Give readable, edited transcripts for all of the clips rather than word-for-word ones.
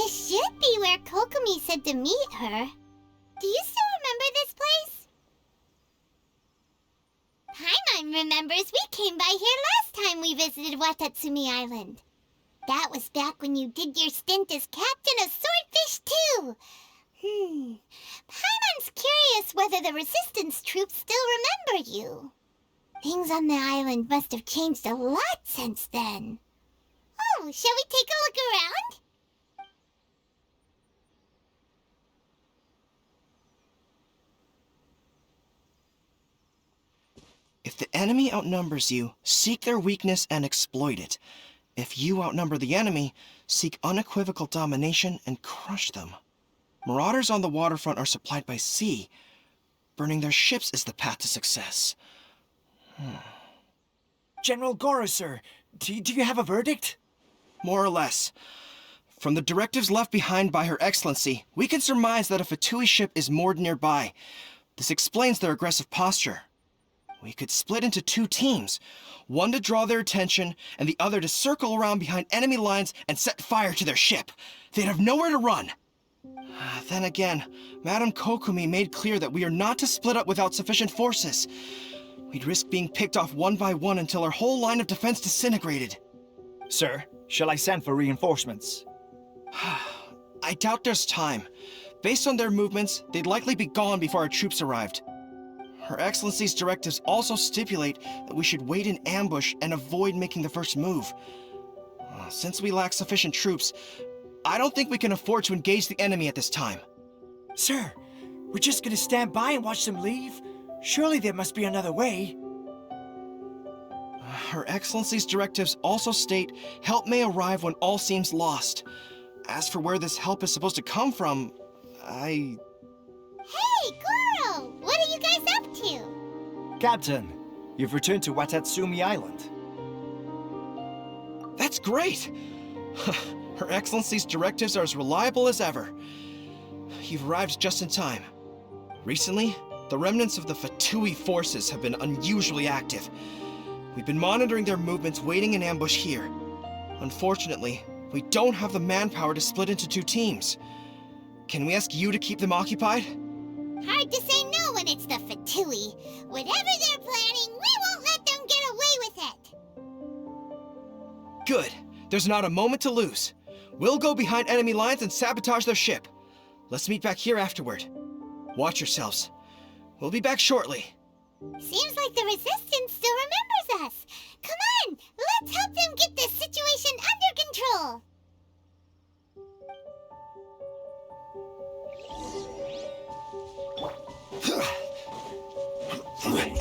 This should be where Kokomi said to meet her. Do you still remember this place? Paimon remembers we came by here last time we visited Watatsumi Island. That was back when you did your stint as captain of Swordfish too. Paimon's curious whether the resistance troops still remember you. Things on the island must have changed a lot since then. Oh, shall we take a look around? If the enemy outnumbers you, seek their weakness and exploit it. If you outnumber the enemy, seek unequivocal domination and crush them. Marauders on the waterfront are supplied by sea. Burning their ships is the path to success. General Goro, sir, do you have a verdict? More or less. From the directives left behind by Her Excellency, we can surmise that a Fatui ship is moored nearby. This explains their aggressive posture. We could split into 2 teams, one to draw their attention, and the other to circle around behind enemy lines and set fire to their ship. They'd have nowhere to run. Then again, Madame Kokomi made clear that we are not to split up without sufficient forces. We'd risk being picked off one by one until our whole line of defense disintegrated. Sir, shall I send for reinforcements? I doubt there's time. Based on their movements, they'd likely be gone before our troops arrived. Her Excellency's directives also stipulate that we should wait in ambush and avoid making the first move. Since we lack sufficient troops, I don't think we can afford to engage the enemy at this time. Sir, we're just gonna stand by and watch them leave? Surely there must be another way. Her Excellency's directives also state help may arrive when all seems lost. As for where this help is supposed to come from, Hey, Goro! What are you guys up to? Captain, you've returned to Watatsumi Island. That's great! Her Excellency's directives are as reliable as ever. You've arrived just in time. Recently, the remnants of the Fatui forces have been unusually active. We've been monitoring their movements waiting in ambush here. Unfortunately, we don't have the manpower to split into 2 teams. Can we ask you to keep them occupied? Hard to say no when it's the Fatui. Whatever they're planning, we won't let them get away with it. Good. There's not a moment to lose. We'll go behind enemy lines and sabotage their ship. Let's meet back here afterward. Watch yourselves. We'll be back shortly. Seems like the Resistance still remembers us. Come on, let's help them get this situation under control.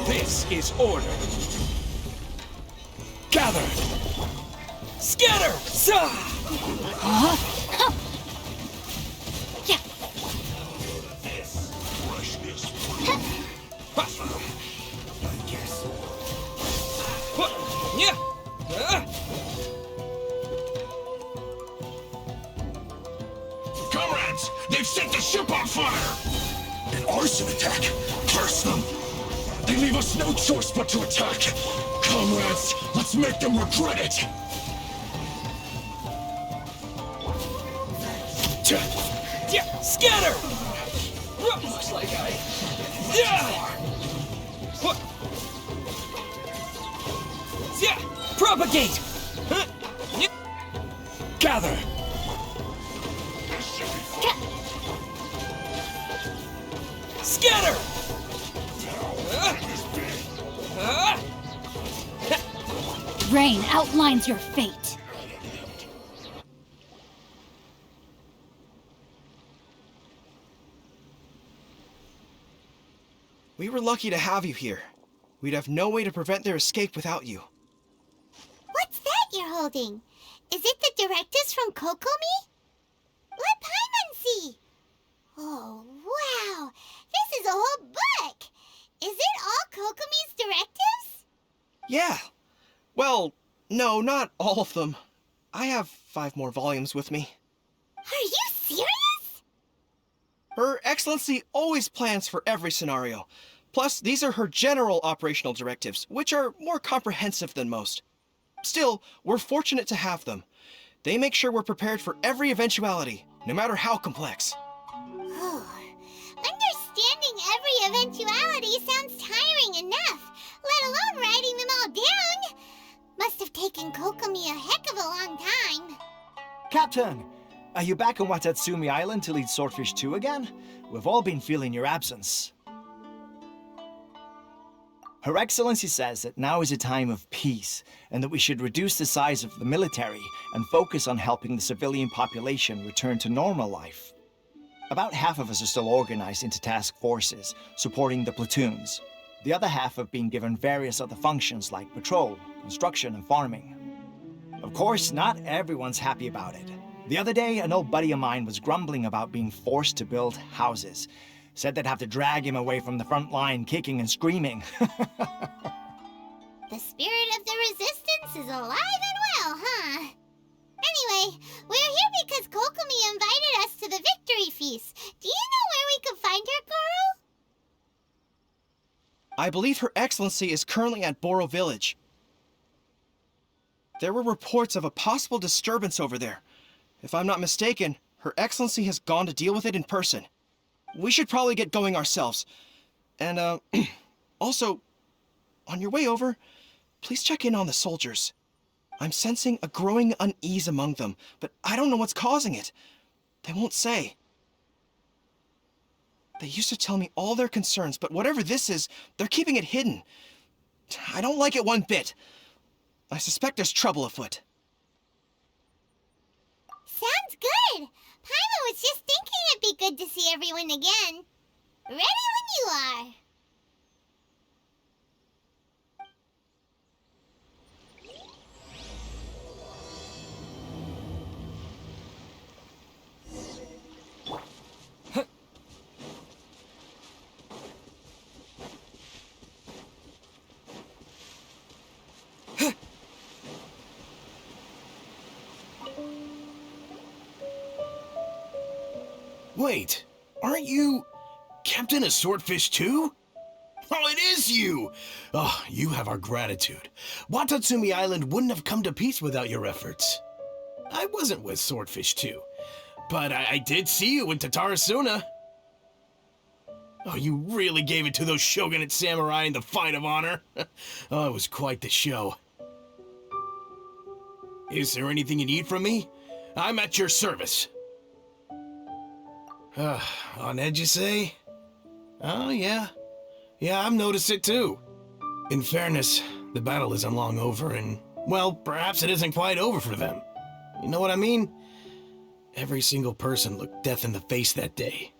This is order. Gather! Scatter! Comrades, they've set the ship on fire! An arson attack! Curse them! They leave us no choice but to attack! Comrades, let's make them regret it! Scatter! Looks like propagate! Gather! Scatter! Rain outlines your fate. We were lucky to have you here. We'd have no way to prevent their escape without you. What's that you're holding? Is it the directives from Kokomi? Let Paimon see. Oh, wow. This is a whole book. Is it all Kokomi's directives? Yeah. Well, no, not all of them. I have 5 more volumes with me. Are you serious? Her Excellency always plans for every scenario. Plus, these are her general operational directives, which are more comprehensive than most. Still, we're fortunate to have them. They make sure we're prepared for every eventuality, no matter how complex. Understanding every eventuality sounds tiring enough, let alone writing them all down. Must have taken Kokomi a heck of a long time. Captain, are you back on Watatsumi Island to lead Swordfish 2 again? We've all been feeling your absence. Her Excellency says that now is a time of peace, and that we should reduce the size of the military and focus on helping the civilian population return to normal life. About half of us are still organized into task forces, supporting the platoons. The other half have been given various other functions like patrol, construction, and farming. Of course, not everyone's happy about it. The other day, an old buddy of mine was grumbling about being forced to build houses. Said they'd have to drag him away from the front line, kicking and screaming. The spirit of the resistance is alive and well, huh? Anyway, we're here because Kokomi invited us to the victory feast. Do you know where we could find her, Goro? I believe Her Excellency is currently at Boro Village. There were reports of a possible disturbance over there. If I'm not mistaken, Her Excellency has gone to deal with it in person. We should probably get going ourselves. And, also, on your way over, please check in on the soldiers. I'm sensing a growing unease among them, but I don't know what's causing it. They won't say. They used to tell me all their concerns, but whatever this is, they're keeping it hidden. I don't like it one bit. I suspect there's trouble afoot. Sounds good. Paimon was just thinking it'd be good to see everyone again. Ready when you are. Wait, aren't you Captain of Swordfish too? Oh, it is you! Oh, you have our gratitude. Watatsumi Island wouldn't have come to peace without your efforts. I wasn't with Swordfish 2, but I did see you in Tatarasuna. Oh, you really gave it to those shogunate samurai in the fight of honor. Oh, it was quite the show. Is there anything you need from me? I'm at your service. On edge, you say? Oh, yeah. Yeah, I've noticed it too. In fairness, the battle isn't long over, and, well, perhaps it isn't quite over for them. You know what I mean? Every single person looked death in the face that day.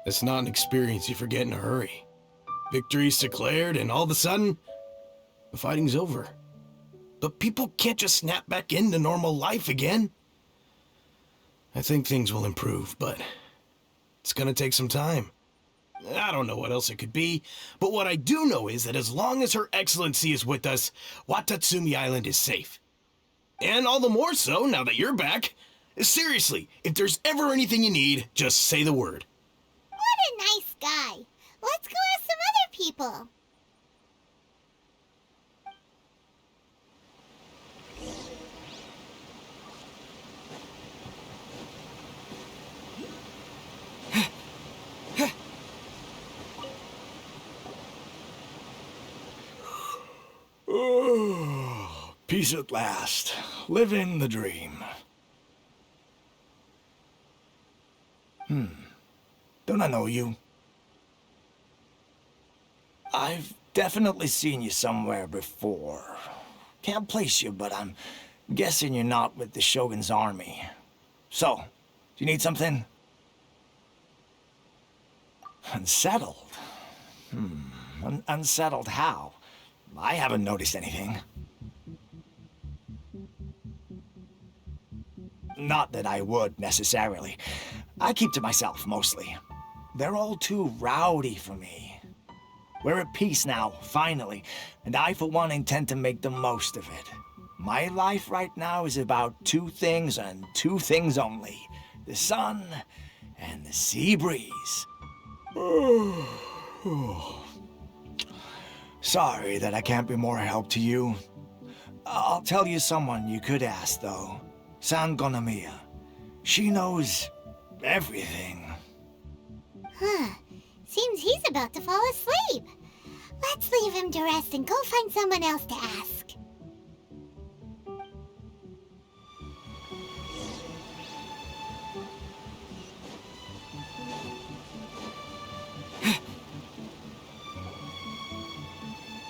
It's not an experience you forget in a hurry. Victory's declared, and all of a sudden, the fighting's over. But people can't just snap back into normal life again. I think things will improve, but it's gonna take some time. I don't know what else it could be, but what I do know is that as long as Her Excellency is with us, Watatsumi Island is safe. And all the more so now that you're back. Seriously, if there's ever anything you need, just say the word. What a nice guy. Let's go ask some other people. Oh, peace at last. Living the dream. Don't I know you? I've definitely seen you somewhere before. Can't place you, but I'm guessing you're not with the Shogun's army. So, do you need something? Unsettled? Unsettled how? I haven't noticed anything. Not that I would, necessarily. I keep to myself, mostly. They're all too rowdy for me. We're at peace now, finally, and I, for one, intend to make the most of it. My life right now is about two things and two things only. The sun and the sea breeze. Sorry that I can't be more help to you. I'll tell you someone you could ask, though. San Gonomiya. She knows Everything. Huh. Seems he's about to fall asleep. Let's leave him to rest and go find someone else to ask.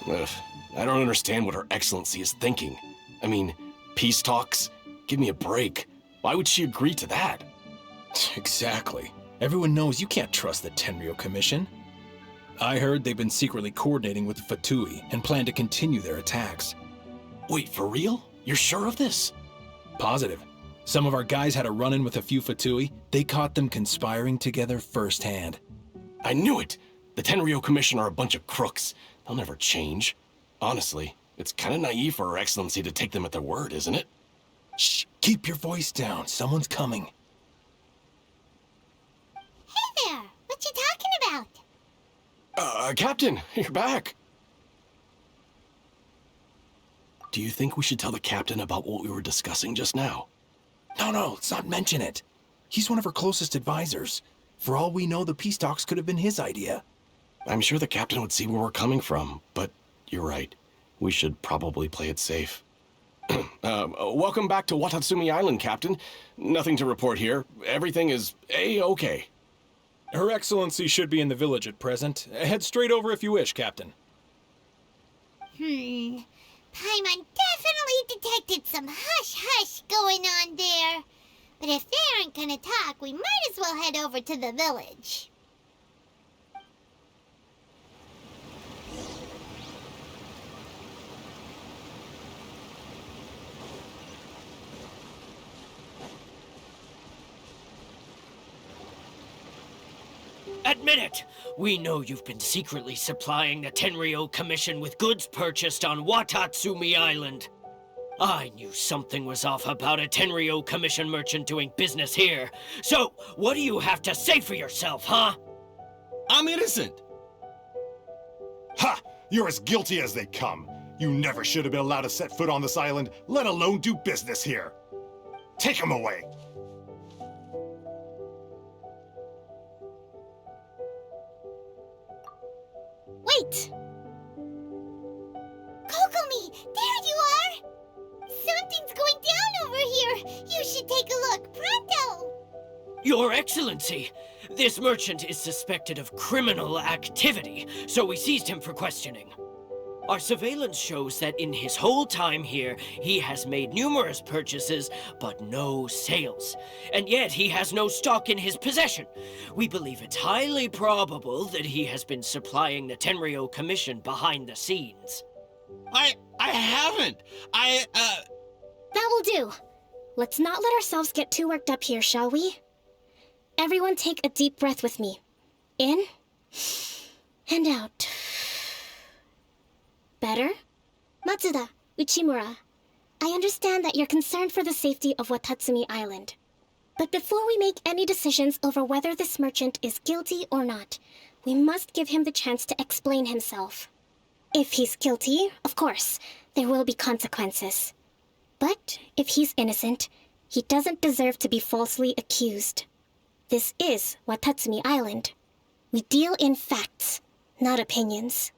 Ugh, I don't understand what Her Excellency is thinking. I mean, peace talks? Give me a break. Why would she agree to that? Exactly. Everyone knows you can't trust the Tenryo Commission. I heard they've been secretly coordinating with the Fatui and plan to continue their attacks. Wait, for real? You're sure of this? Positive. Some of our guys had a run-in with a few Fatui. They caught them conspiring together firsthand. I knew it! The Tenryo Commission are a bunch of crooks. They'll never change. Honestly, it's kind of naive for Her Excellency to take them at their word, isn't it? Shh! Keep your voice down. Someone's coming. Hey there! What you talking about? Captain, you're back. Do you think we should tell the captain about what we were discussing just now? No, let's not mention it. He's one of our closest advisors. For all we know, the peace talks could have been his idea. I'm sure the captain would see where we're coming from, but you're right. We should probably play it safe. Welcome back to Watatsumi Island, Captain. Nothing to report here. Everything is A-okay. Her Excellency should be in the village at present. Head straight over if you wish, Captain. Paimon definitely detected some hush-hush going on there. But if they aren't gonna talk, we might as well head over to the village. Admit it! We know you've been secretly supplying the Tenryo Commission with goods purchased on Watatsumi Island. I knew something was off about a Tenryo Commission merchant doing business here. So, what do you have to say for yourself, huh? I'm innocent! Ha! You're as guilty as they come. You never should have been allowed to set foot on this island, let alone do business here. Take him away! Wait! Kokomi! There you are! Something's going down over here! You should take a look, pronto! Your Excellency! This merchant is suspected of criminal activity, so we seized him for questioning. Our surveillance shows that in his whole time here, he has made numerous purchases, but no sales. And yet he has no stock in his possession. We believe it's highly probable that he has been supplying the Tenryo Commission behind the scenes. I haven't! That will do. Let's not let ourselves get too worked up here, shall we? Everyone take a deep breath with me. In and out. Better? Matsuda, Uchimura, I understand that you're concerned for the safety of Watatsumi Island. But before we make any decisions over whether this merchant is guilty or not, we must give him the chance to explain himself. If he's guilty, of course, there will be consequences. But if he's innocent, he doesn't deserve to be falsely accused. This is Watatsumi Island. We deal in facts, not opinions.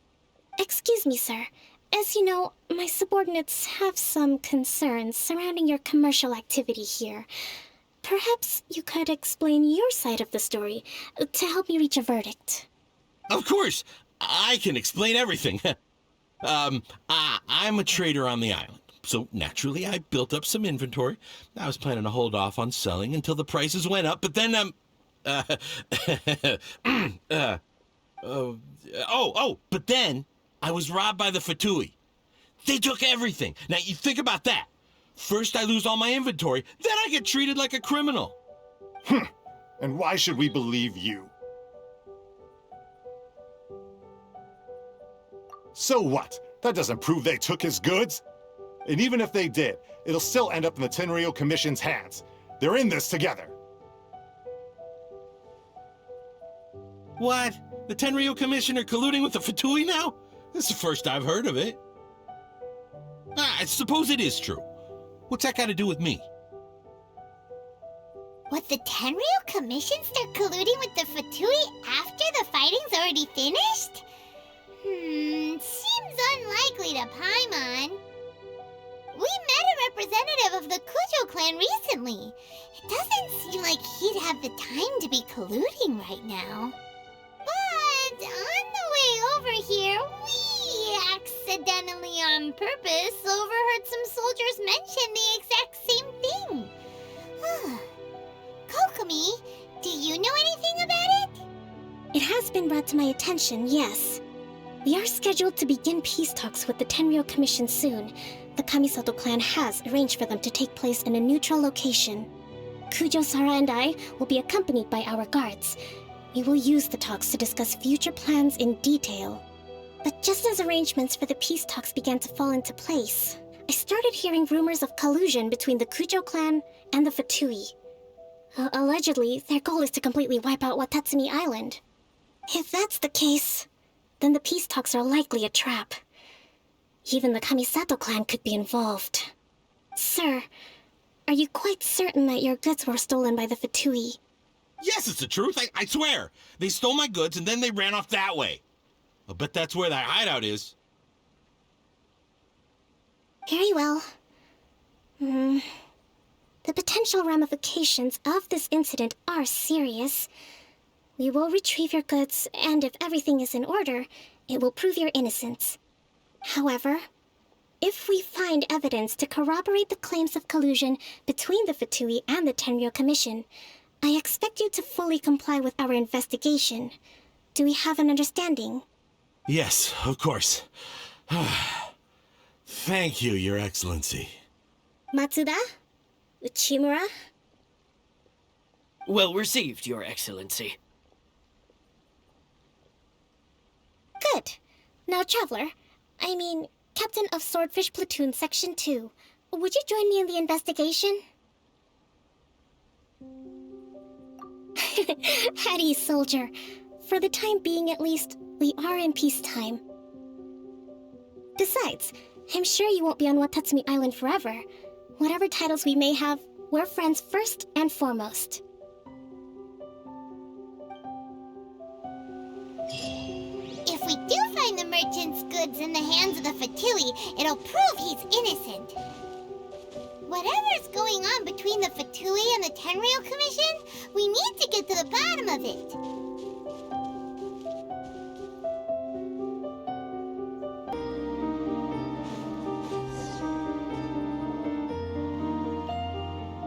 Excuse me, sir. As you know, my subordinates have some concerns surrounding your commercial activity here. Perhaps you could explain your side of the story to help me reach a verdict. Of course! I can explain everything. I'm a trader on the island, so naturally I built up some inventory. I was planning to hold off on selling until the prices went up, but then, but then I was robbed by the Fatui. They took everything. Now, you think about that. First I lose all my inventory, then I get treated like a criminal. And why should we believe you? So what? That doesn't prove they took his goods. And even if they did, it'll still end up in the Tenryo Commission's hands. They're in this together. What? The Tenryo Commission are colluding with the Fatui now? This is the first I've heard of it. I suppose it is true. What's that got to do with me? Would the Tenryou Commission start colluding with the Fatui after the fighting's already finished? Seems unlikely to Paimon. We met a representative of the Kujo clan recently. It doesn't seem like he'd have the time to be colluding right now. But on the way over here, we accidentally on purpose overheard some soldiers mention the exact same thing. Kokomi, do you know anything about it? It has been brought to my attention, yes. We are scheduled to begin peace talks with the Tenryou Commission soon. The Kamisato clan has arranged for them to take place in a neutral location. Kujo-Sara and I will be accompanied by our guards. We will use the talks to discuss future plans in detail. But just as arrangements for the peace talks began to fall into place, I started hearing rumors of collusion between the Kujo clan and the Fatui. Allegedly, their goal is to completely wipe out Watatsumi Island. If that's the case, then the peace talks are likely a trap. Even the Kamisato clan could be involved. Sir, are you quite certain that your goods were stolen by the Fatui? Yes, it's the truth. I swear. They stole my goods and then they ran off that way. I'll bet that's where that hideout is. Very well. The potential ramifications of this incident are serious. We will retrieve your goods, and if everything is in order, it will prove your innocence. However, if we find evidence to corroborate the claims of collusion between the Fatui and the Tenryou Commission, I expect you to fully comply with our investigation. Do we have an understanding? Yes, of course. Thank you, Your Excellency. Matsuda? Uchimura? Well received, Your Excellency. Good. Now, Traveler, Captain of Swordfish Platoon Section 2, would you join me in the investigation? At ease, soldier. For the time being, at least, we are in peacetime. Besides, I'm sure you won't be on Watatsumi Island forever. Whatever titles we may have, we're friends first and foremost. If we do find the merchant's goods in the hands of the Fatui, it'll prove he's innocent. Whatever's going on between the Fatui and the Tenryou Commission, we need to get to the bottom of it.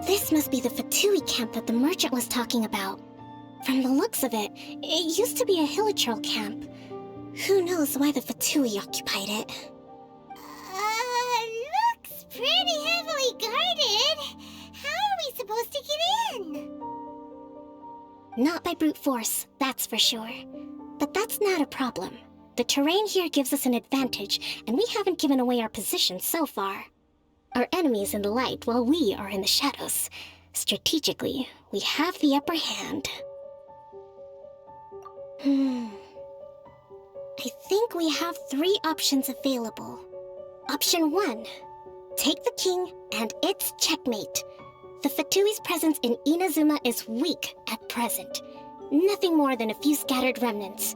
This must be the Fatui camp that the merchant was talking about. From the looks of it, it used to be a Hilichurl camp. Who knows why the Fatui occupied it? Looks pretty heavily guarded. How are we supposed to get in? Not by brute force, that's for sure. But that's not a problem. The terrain here gives us an advantage, and we haven't given away our position so far. Our enemy is in the light while we are in the shadows. Strategically, we have the upper hand. I think we have 3 options available. Option 1. Take the king, and it's checkmate. The Fatui's presence in Inazuma is weak at present. Nothing more than a few scattered remnants.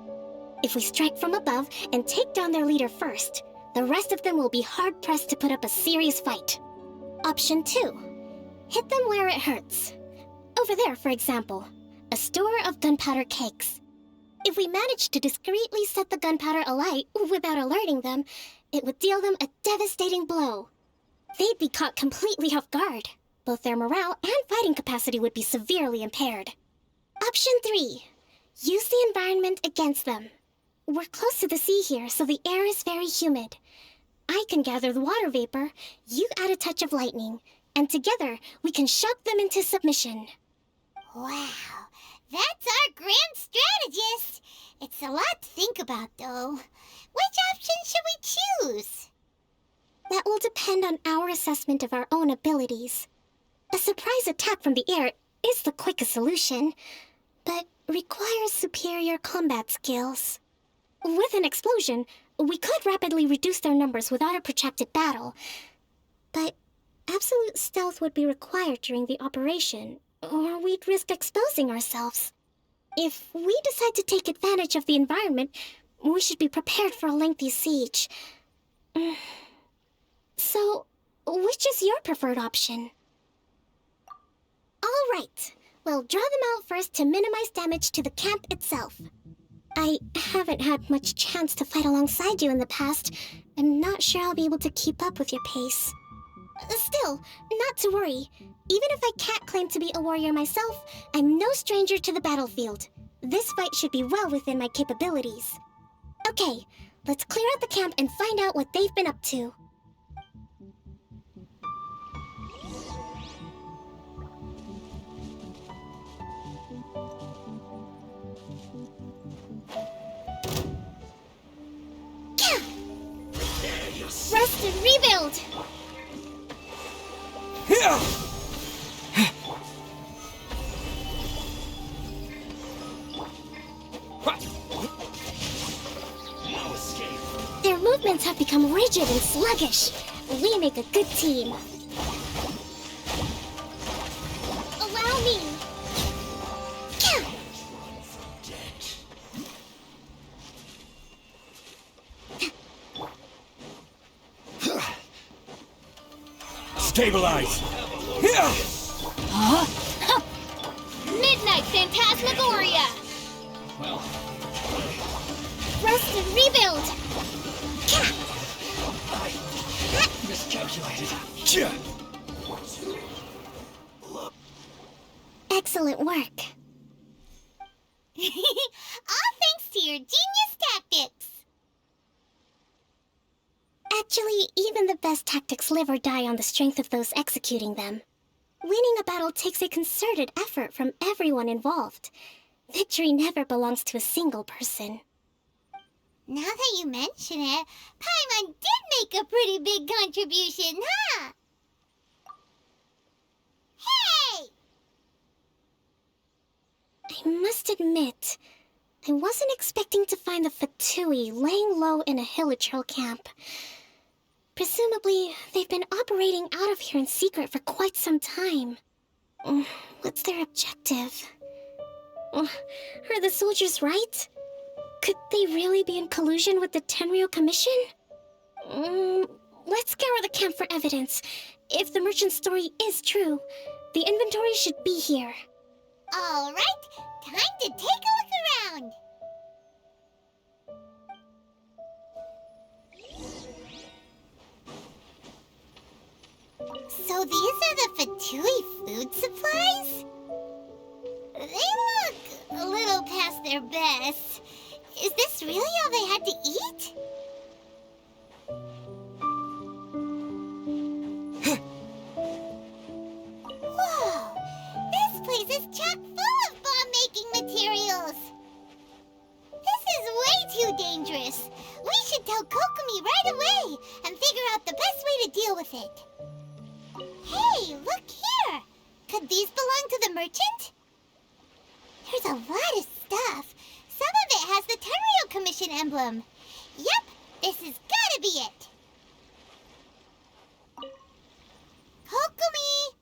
If we strike from above and take down their leader first, the rest of them will be hard-pressed to put up a serious fight. Option 2. Hit them where it hurts. Over there, for example, a store of gunpowder cakes. If we manage to discreetly set the gunpowder alight without alerting them, it would deal them a devastating blow. They'd be caught completely off guard. Both their morale and fighting capacity would be severely impaired. Option 3. Use the environment against them. We're close to the sea here, so the air is very humid. I can gather the water vapor, you add a touch of lightning, and together we can shock them into submission. Wow, that's our grand strategist. It's a lot to think about, though. Which option should we choose? That will depend on our assessment of our own abilities. A surprise attack from the air is the quickest solution, but requires superior combat skills. With an explosion, we could rapidly reduce their numbers without a protracted battle. But absolute stealth would be required during the operation, or we'd risk exposing ourselves. If we decide to take advantage of the environment, we should be prepared for a lengthy siege. So, which is your preferred option? All right. We'll draw them out first to minimize damage to the camp itself. I haven't had much chance to fight alongside you in the past. I'm not sure I'll be able to keep up with your pace. Still, not to worry. Even if I can't claim to be a warrior myself, I'm no stranger to the battlefield. This fight should be well within my capabilities. Okay, let's clear out the camp and find out what they've been up to. Rest and rebuild! Their movements have become rigid and sluggish. We make a good team. Allow me. Stabilize! Midnight Phantasmagoria! Well, Rest and rebuild! miscalculated. Excellent work. All thanks to your genius tactics. Actually, even the best tactics live or die on the strength of those executing them. Winning a battle takes a concerted effort from everyone involved. Victory never belongs to a single person. Now that you mention it, Paimon did make a pretty big contribution, huh? Hey! I must admit, I wasn't expecting to find the Fatui laying low in a Hilichurl camp. Presumably, they've been operating out of here in secret for quite some time. What's their objective? Are the soldiers right? Could they really be in collusion with the Tenryou Commission? Let's scour the camp for evidence. If the merchant's story is true, the inventory should be here. All right, time to take a look around. So these are the Fatui food supplies? They look a little past their best. Is this really all they had to eat? Whoa! This place is chock full of bomb-making materials! This is way too dangerous! We should tell Kokomi right away and figure out the best way to deal with it. Hey, look here! Could these belong to the merchant? There's a lot of stuff. Some of it has the Tenryou Commission emblem. Yep, this has gotta be it. Kokomi!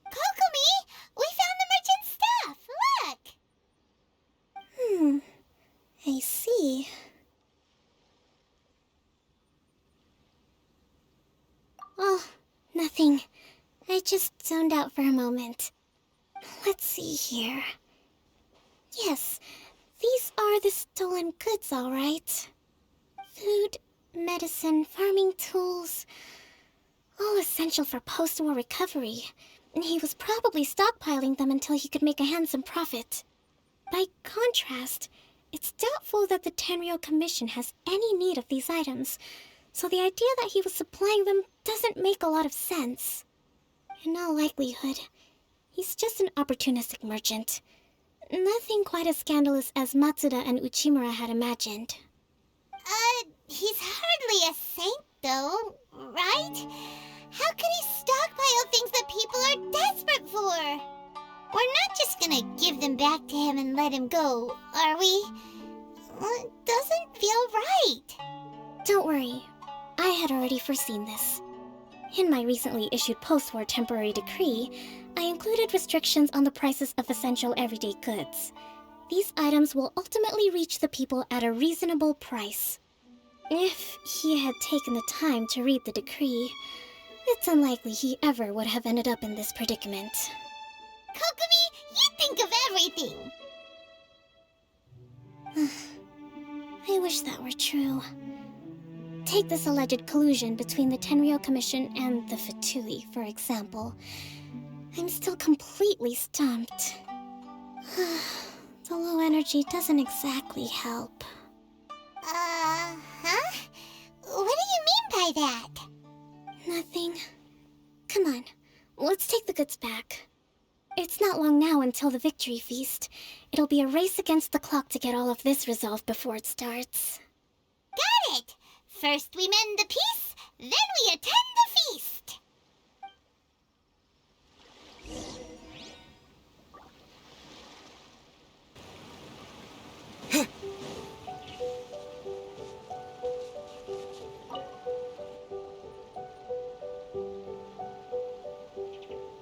Kokomi! We found the merchant's stuff! Look! I see. Oh, nothing. I just zoned out for a moment. Let's see here. Yes, these are the stolen goods, all right. Food, medicine, farming tools. All essential for post-war recovery. And he was probably stockpiling them until he could make a handsome profit. By contrast, it's doubtful that the Tenryou Commission has any need of these items, so the idea that he was supplying them doesn't make a lot of sense. In all likelihood, he's just an opportunistic merchant. Nothing quite as scandalous as Matsuda and Uchimura had imagined. He's hardly a saint, though, right? How could he stockpile things that people are desperate for? We're not just gonna give them back to him and let him go, are we? It doesn't feel right. Don't worry. I had already foreseen this. In my recently issued post-war temporary decree, I included restrictions on the prices of essential everyday goods. These items will ultimately reach the people at a reasonable price. If he had taken the time to read the decree, it's unlikely he ever would have ended up in this predicament. Kokomi, you think of everything! I wish that were true. Take this alleged collusion between the Tenryou Commission and the Fatui, for example. I'm still completely stumped. The low energy doesn't exactly help. Huh? What do you mean by that? Nothing. Come on, let's take the goods back. It's not long now until the victory feast. It'll be a race against the clock to get all of this resolved before it starts. Got it! First we mend the peace, then we attend the feast!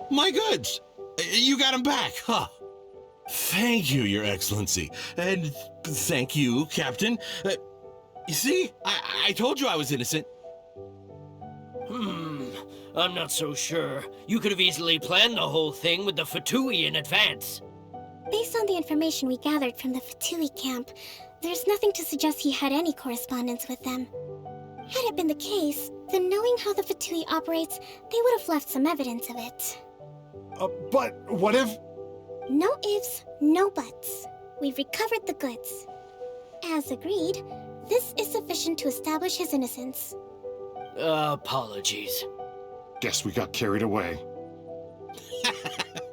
My goods! You got them back, huh? Thank you, Your Excellency. And thank you, Captain. You see? I told you I was innocent. I'm not so sure. You could have easily planned the whole thing with the Fatui in advance. Based on the information we gathered from the Fatui camp, there's nothing to suggest he had any correspondence with them. Had it been the case, then knowing how the Fatui operates, they would have left some evidence of it. But what if... No ifs, no buts. We've recovered the goods. As agreed, this is sufficient to establish his innocence. Apologies. Guess we got carried away.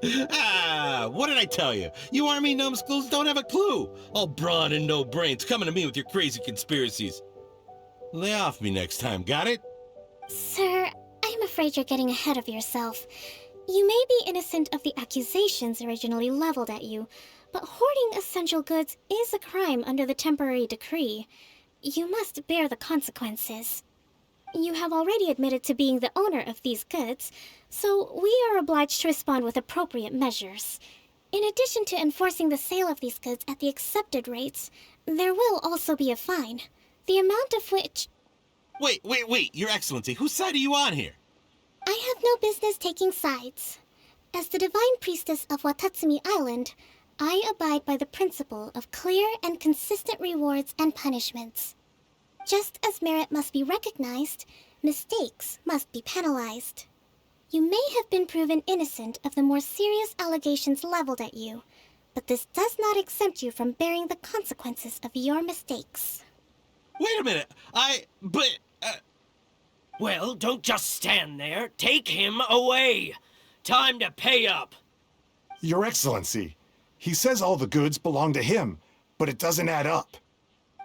What did I tell you? You army numbskulls don't have a clue. All brawn and no brains coming to me with your crazy conspiracies. Lay off me next time, got it? Sir, I'm afraid you're getting ahead of yourself. You may be innocent of the accusations originally leveled at you, but hoarding essential goods is a crime under the temporary decree. You must bear the consequences. You have already admitted to being the owner of these goods, so we are obliged to respond with appropriate measures. In addition to enforcing the sale of these goods at the accepted rates, there will also be a fine, the amount of which... Wait, Your Excellency, whose side are you on here? I have no business taking sides. As the Divine Priestess of Watatsumi Island, I abide by the principle of clear and consistent rewards and punishments. Just as merit must be recognized, mistakes must be penalized. You may have been proven innocent of the more serious allegations leveled at you, but this does not exempt you from bearing the consequences of your mistakes. Wait a minute, Well, don't just stand there. Take him away. Time to pay up. Your Excellency, he says all the goods belong to him, but it doesn't add up.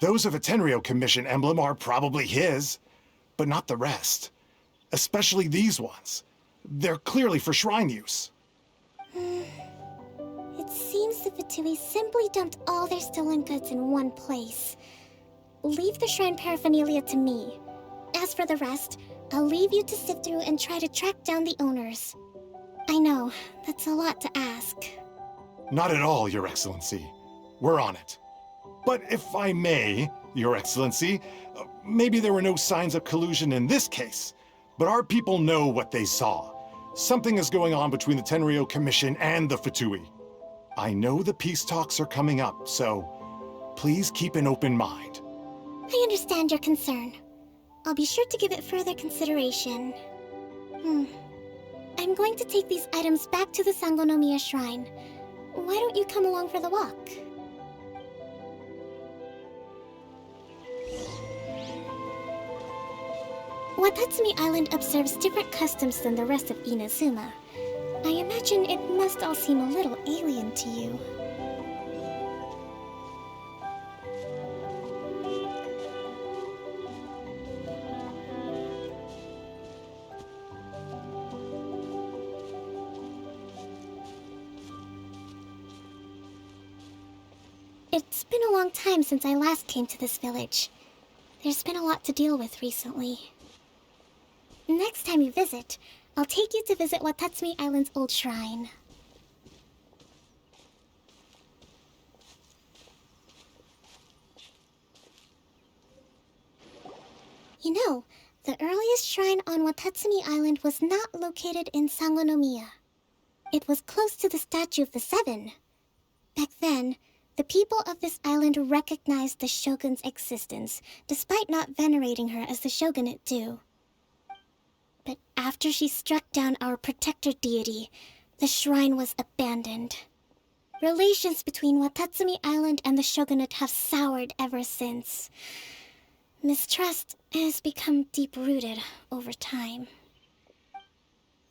Those of a Tenryou Commission emblem are probably his, but not the rest. Especially these ones. They're clearly for shrine use. It seems the Fatui simply dumped all their stolen goods in one place. Leave the shrine paraphernalia to me. As for the rest, I'll leave you to sift through and try to track down the owners. I know, that's a lot to ask. Not at all, Your Excellency. We're on it. But if I may, Your Excellency, maybe there were no signs of collusion in this case, but our people know what they saw. Something is going on between the Tenryou Commission and the Fatui. I know the peace talks are coming up, so please keep an open mind. I understand your concern. I'll be sure to give it further consideration. I'm going to take these items back to the Sangonomiya Shrine. Why don't you come along for the walk? Watatsumi Island observes different customs than the rest of Inazuma. I imagine it must all seem a little alien to you. It's been a long time since I last came to this village. There's been a lot to deal with recently. Next time you visit, I'll take you to visit Watatsumi Island's old shrine. You know, the earliest shrine on Watatsumi Island was not located in Sangonomiya. It was close to the Statue of the Seven. Back then, the people of this island recognized the shogun's existence, despite not venerating her as the shogunate do. But after she struck down our protector deity, the shrine was abandoned. Relations between Watatsumi Island and the shogunate have soured ever since. Mistrust has become deep-rooted over time.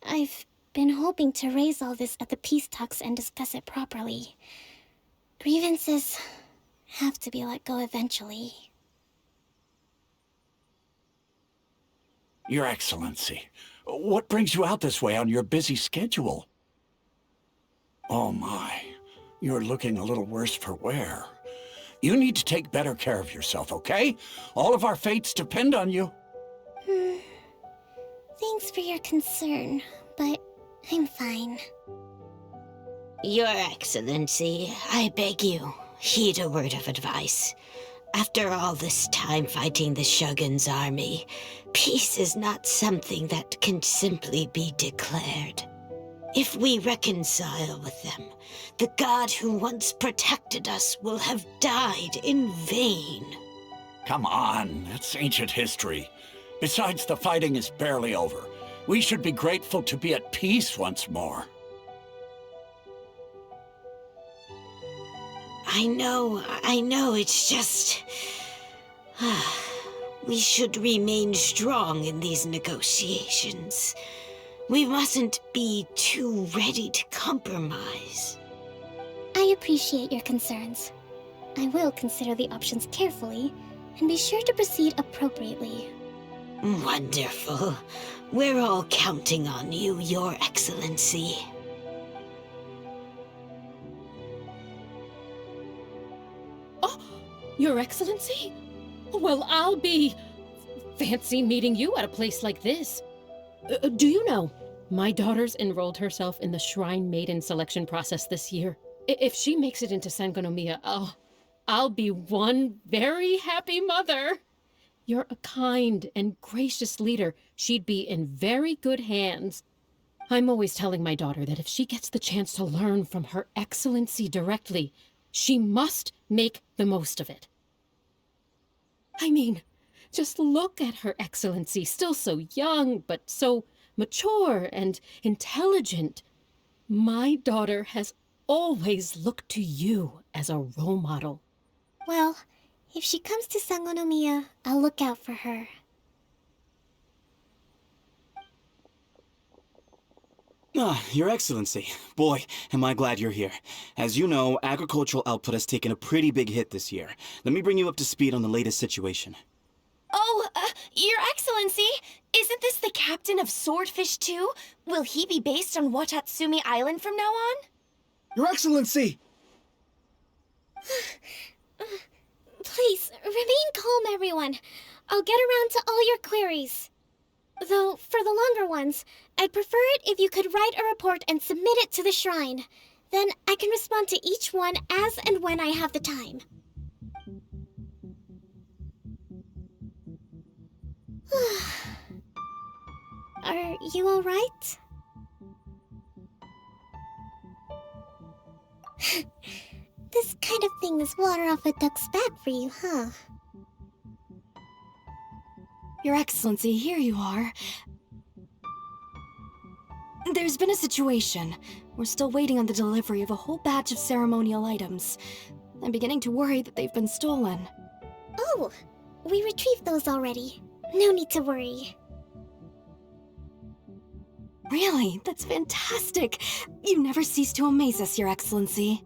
I've been hoping to raise all this at the peace talks and discuss it properly. Grievances have to be let go eventually. Your Excellency, what brings you out this way on your busy schedule? Oh my, you're looking a little worse for wear. You need to take better care of yourself, okay? All of our fates depend on you. Thanks for your concern, but I'm fine. Your Excellency, I beg you, heed a word of advice. After all this time fighting the Shogun's army, peace is not something that can simply be declared. If we reconcile with them, the god who once protected us will have died in vain. Come on, that's ancient history. Besides, the fighting is barely over. We should be grateful to be at peace once more. I know, it's just... we should remain strong in these negotiations. We mustn't be too ready to compromise. I appreciate your concerns. I will consider the options carefully, and be sure to proceed appropriately. Wonderful. We're all counting on you, Your Excellency. Oh, Your Excellency? Well, I'll be... fancy meeting you at a place like this. Do you know, my daughter's enrolled herself in the Shrine Maiden selection process this year. If she makes it into Sangonomiya, I'll be one very happy mother. You're a kind and gracious leader. She'd be in very good hands. I'm always telling my daughter that if she gets the chance to learn from Her Excellency directly, she must make the most of it. I mean, just look at Her Excellency, still so young, but so mature and intelligent. My daughter has always looked to you as a role model. Well, if she comes to Sangonomiya, I'll look out for her. Your Excellency. Boy, am I glad you're here. As you know, agricultural output has taken a pretty big hit this year. Let me bring you up to speed on the latest situation. Oh, Your Excellency, isn't this the captain of Swordfish 2? Will he be based on Watatsumi Island from now on? Your Excellency! Please, remain calm, everyone. I'll get around to all your queries. Though, for the longer ones, I'd prefer it if you could write a report and submit it to the shrine. Then I can respond to each one as and when I have the time. Are you all right? This kind of thing is water off a duck's back for you, huh? Your Excellency, here you are. There's been a situation. We're still waiting on the delivery of a whole batch of ceremonial items. I'm beginning to worry that they've been stolen. Oh, we retrieved those already. No need to worry. Really? That's fantastic. You never cease to amaze us, Your Excellency.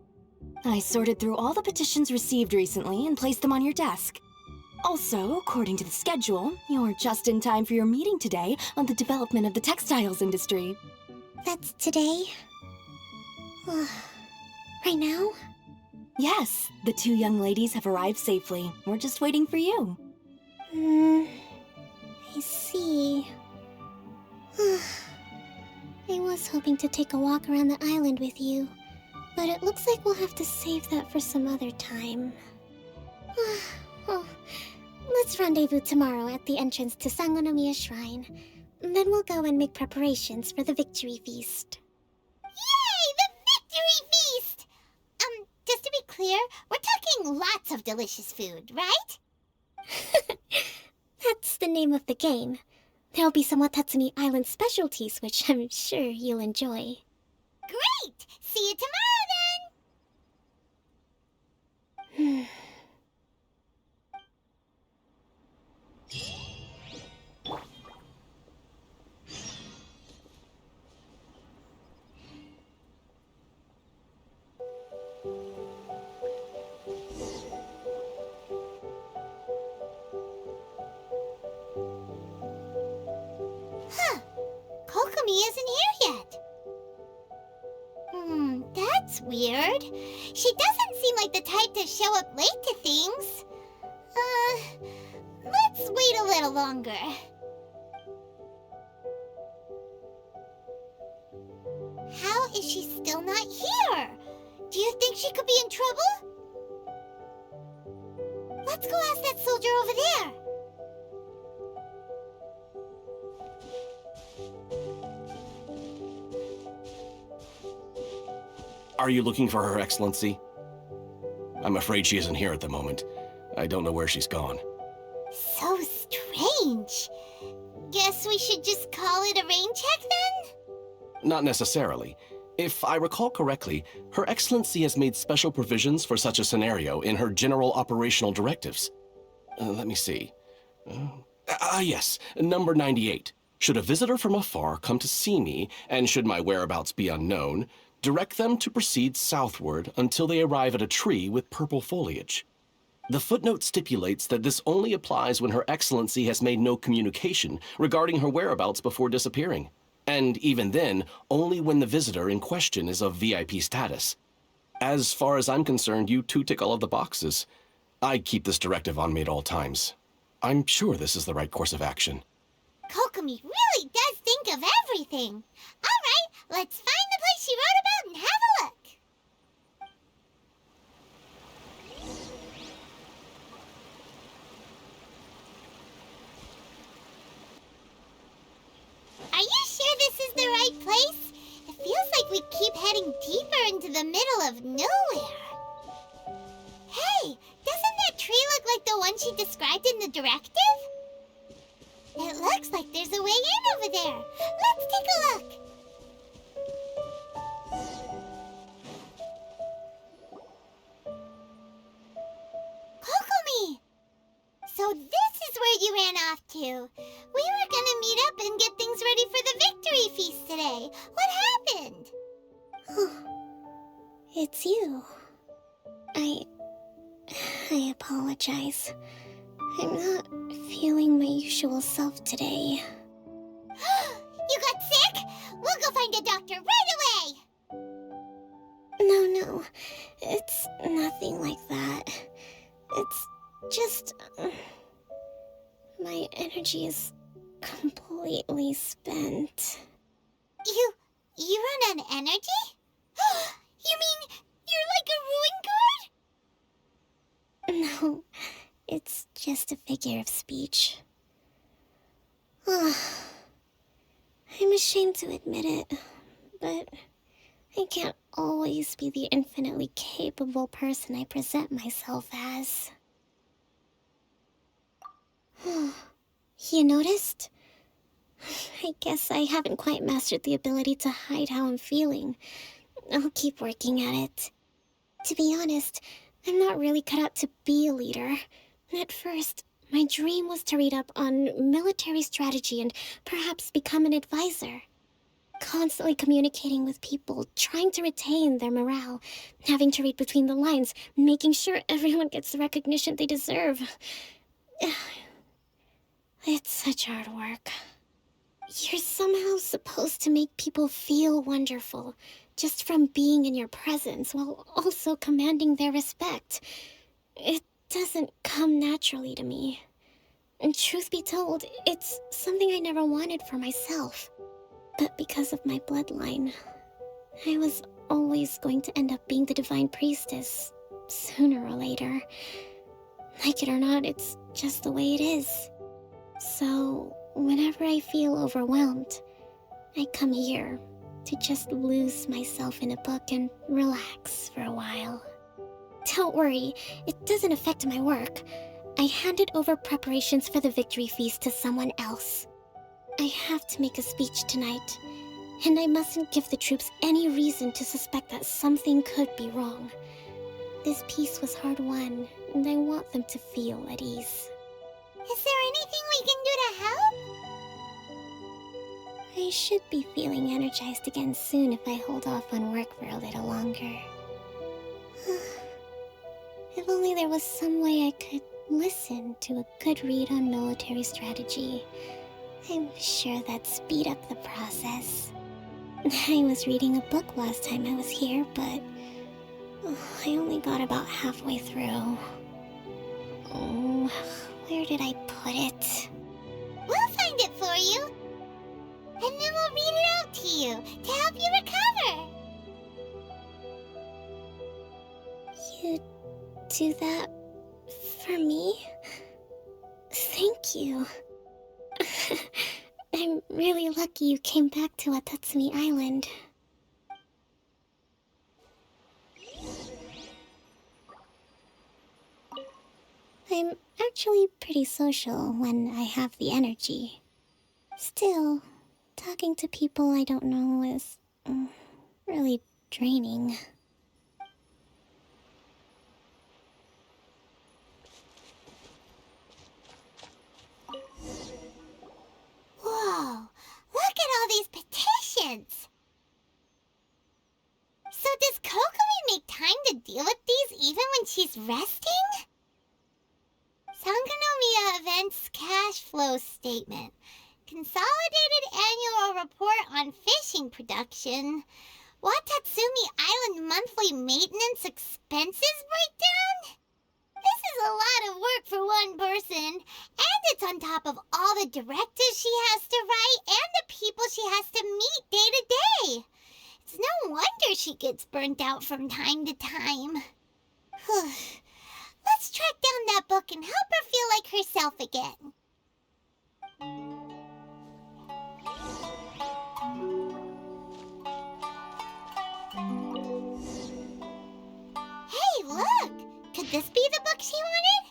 I sorted through all the petitions received recently and placed them on your desk. Also, according to the schedule, you're just in time for your meeting today on the development of the textiles industry. That's today? Right now? Yes, the two young ladies have arrived safely. We're just waiting for you. I see. I was hoping to take a walk around the island with you, but it looks like we'll have to save that for some other time. Oh, let's rendezvous tomorrow at the entrance to Sangonomiya Shrine. Then we'll go and make preparations for the victory feast. Yay! The victory feast! Just to be clear, we're talking lots of delicious food, right? That's the name of the game. There'll be some Watatsumi Island specialties, which I'm sure you'll enjoy. Great! See you tomorrow then! Huh. Kokomi isn't here yet. That's weird. She doesn't seem like the type to show up late to things. Let's wait a little longer. How is she still not here? Do you think she could be in trouble? Let's go ask that soldier over there. Are you looking for Her Excellency? I'm afraid she isn't here at the moment. I don't know where she's gone. So strange. Guess we should just call it a rain check then? Not necessarily. If I recall correctly, Her Excellency has made special provisions for such a scenario in her general operational directives. Let me see. Yes, number 98. Should a visitor from afar come to see me, and should my whereabouts be unknown, direct them to proceed southward until they arrive at a tree with purple foliage. The footnote stipulates that this only applies when Her Excellency has made no communication regarding her whereabouts before disappearing. And even then, only when the visitor in question is of VIP status. As far as I'm concerned, you two tick all of the boxes. I'd keep this directive on me at all times. I'm sure this is the right course of action. Kokomi really does think of everything. All right, let's find the place she wrote about and have a look. Are you sure this is the right place? It feels like we keep heading deeper into the middle of nowhere. Hey, doesn't that tree look like the one she described in the directive? It looks like there's a way in over there. Let's take a look. Kokomi! So this is where you ran off to. We were gonna meet up and get things ready for the victory feast today. What happened? It's you. I apologize. I'm not feeling my usual self today. You got sick? We'll go find a doctor right away! No. It's nothing like that. It's just... my energy is completely spent. You run on energy? You mean you're like a ruin guard? No, it's just a figure of speech. I'm ashamed to admit it, but I can't always be the infinitely capable person I present myself as. You noticed? I guess I haven't quite mastered the ability to hide how I'm feeling. I'll keep working at it. To be honest, I'm not really cut out to be a leader. At first, my dream was to read up on military strategy and perhaps become an advisor. Constantly communicating with people, trying to retain their morale, having to read between the lines, making sure everyone gets the recognition they deserve. It's such hard work. You're somehow supposed to make people feel wonderful, just from being in your presence, while also commanding their respect. It doesn't come naturally to me. And truth be told, it's something I never wanted for myself. But because of my bloodline, I was always going to end up being the Divine Priestess, sooner or later. Like it or not, it's just the way it is. So, whenever I feel overwhelmed, I come here to just lose myself in a book and relax for a while. Don't worry, it doesn't affect my work. I handed over preparations for the victory feast to someone else. I have to make a speech tonight, and I mustn't give the troops any reason to suspect that something could be wrong. This peace was hard-won, and I want them to feel at ease. Is there anything we can do to help? I should be feeling energized again soon if I hold off on work for a little longer. If only there was some way I could listen to a good read on military strategy. I'm sure that'd speed up the process. I was reading a book last time I was here, but I only got about halfway through. Oh, where did I put it? We'll find it for you. And then we'll read it out to you to help you recover. You do that for me? Thank you. I'm really lucky you came back to Watatsumi Island. I'm actually pretty social when I have the energy. Still, talking to people I don't know is really draining. Whoa, look at all these petitions! So does Kokomi make time to deal with these even when she's resting? Sangonomiya Events Cash Flow Statement. Consolidated Annual Report on Fishing Production. Watatsumi Island Monthly Maintenance Expenses Breakdown? This is a lot of work for one person, and it's on top of all the directives she has to write and the people she has to meet day to day. It's no wonder she gets burnt out from time to time. Let's track down that book and help her feel like herself again. Hey, look! Could this be the book she wanted?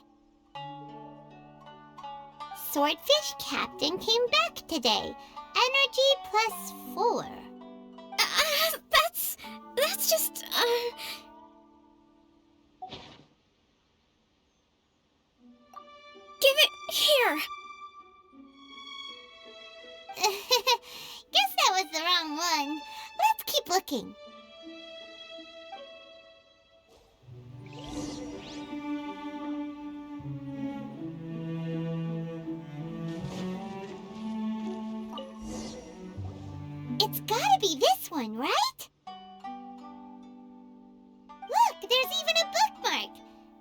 Swordfish Captain came back today. Energy +4. That's just, Give it here! Guess that was the wrong one. Let's keep looking. It's gotta be this one, right? Look, there's even a bookmark.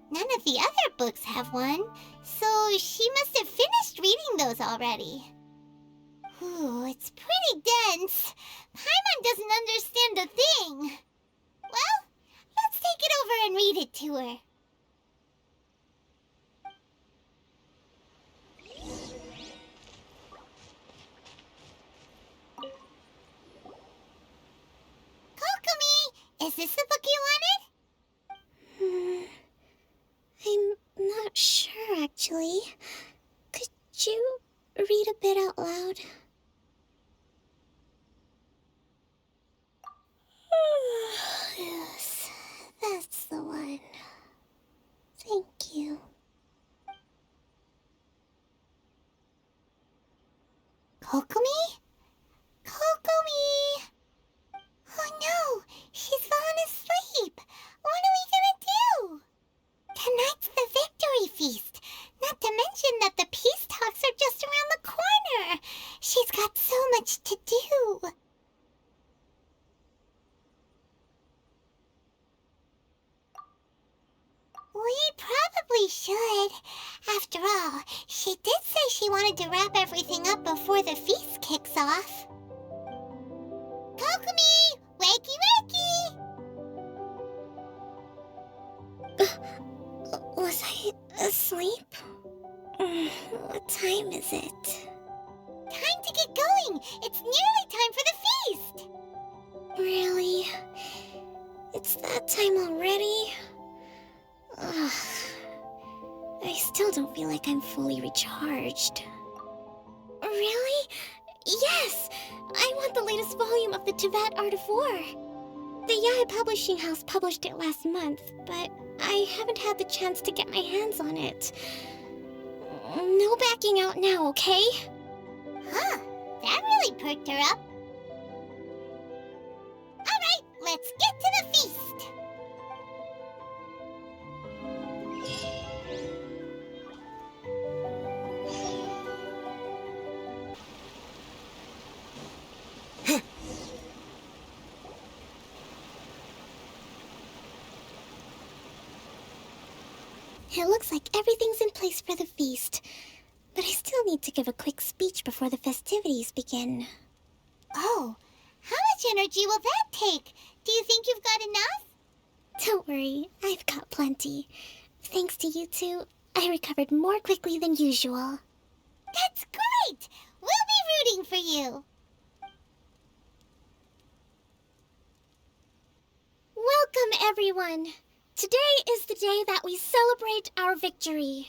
None of the other books have one, so she must have finished reading those already. Ooh, it's pretty dense. Paimon doesn't understand a thing. Well, let's take it over and read it to her. Kokomi, is this the book you wanted? I'm not sure, actually. Could you read a bit out loud? Yes, that's the one. Thank you. Kokomi? Kokomi! Oh no, she's fallen asleep. What are we gonna do? Tonight's the victory feast. Not to mention that the peace talks are just around the corner. She's got so much to do. We probably should. After all, she did say she wanted to wrap everything up before the feast kicks off. asleep? What time is it? Time to get going! It's nearly time for the feast! Really? It's that time already? Ugh. I still don't feel like I'm fully recharged. Really? Yes! I want the latest volume of the Tevat Art of War. The Yae Publishing House published it last month, but I haven't had the chance to get my hands on it. No backing out now, okay? Huh, that really perked her up. Alright, let's get to the feast! It looks like everything's in place for the feast, but I still need to give a quick speech before the festivities begin. Oh, how much energy will that take? Do you think you've got enough? Don't worry, I've got plenty. Thanks to you two, I recovered more quickly than usual. That's great! We'll be rooting for you! Welcome, everyone! Today is the day that we celebrate our victory.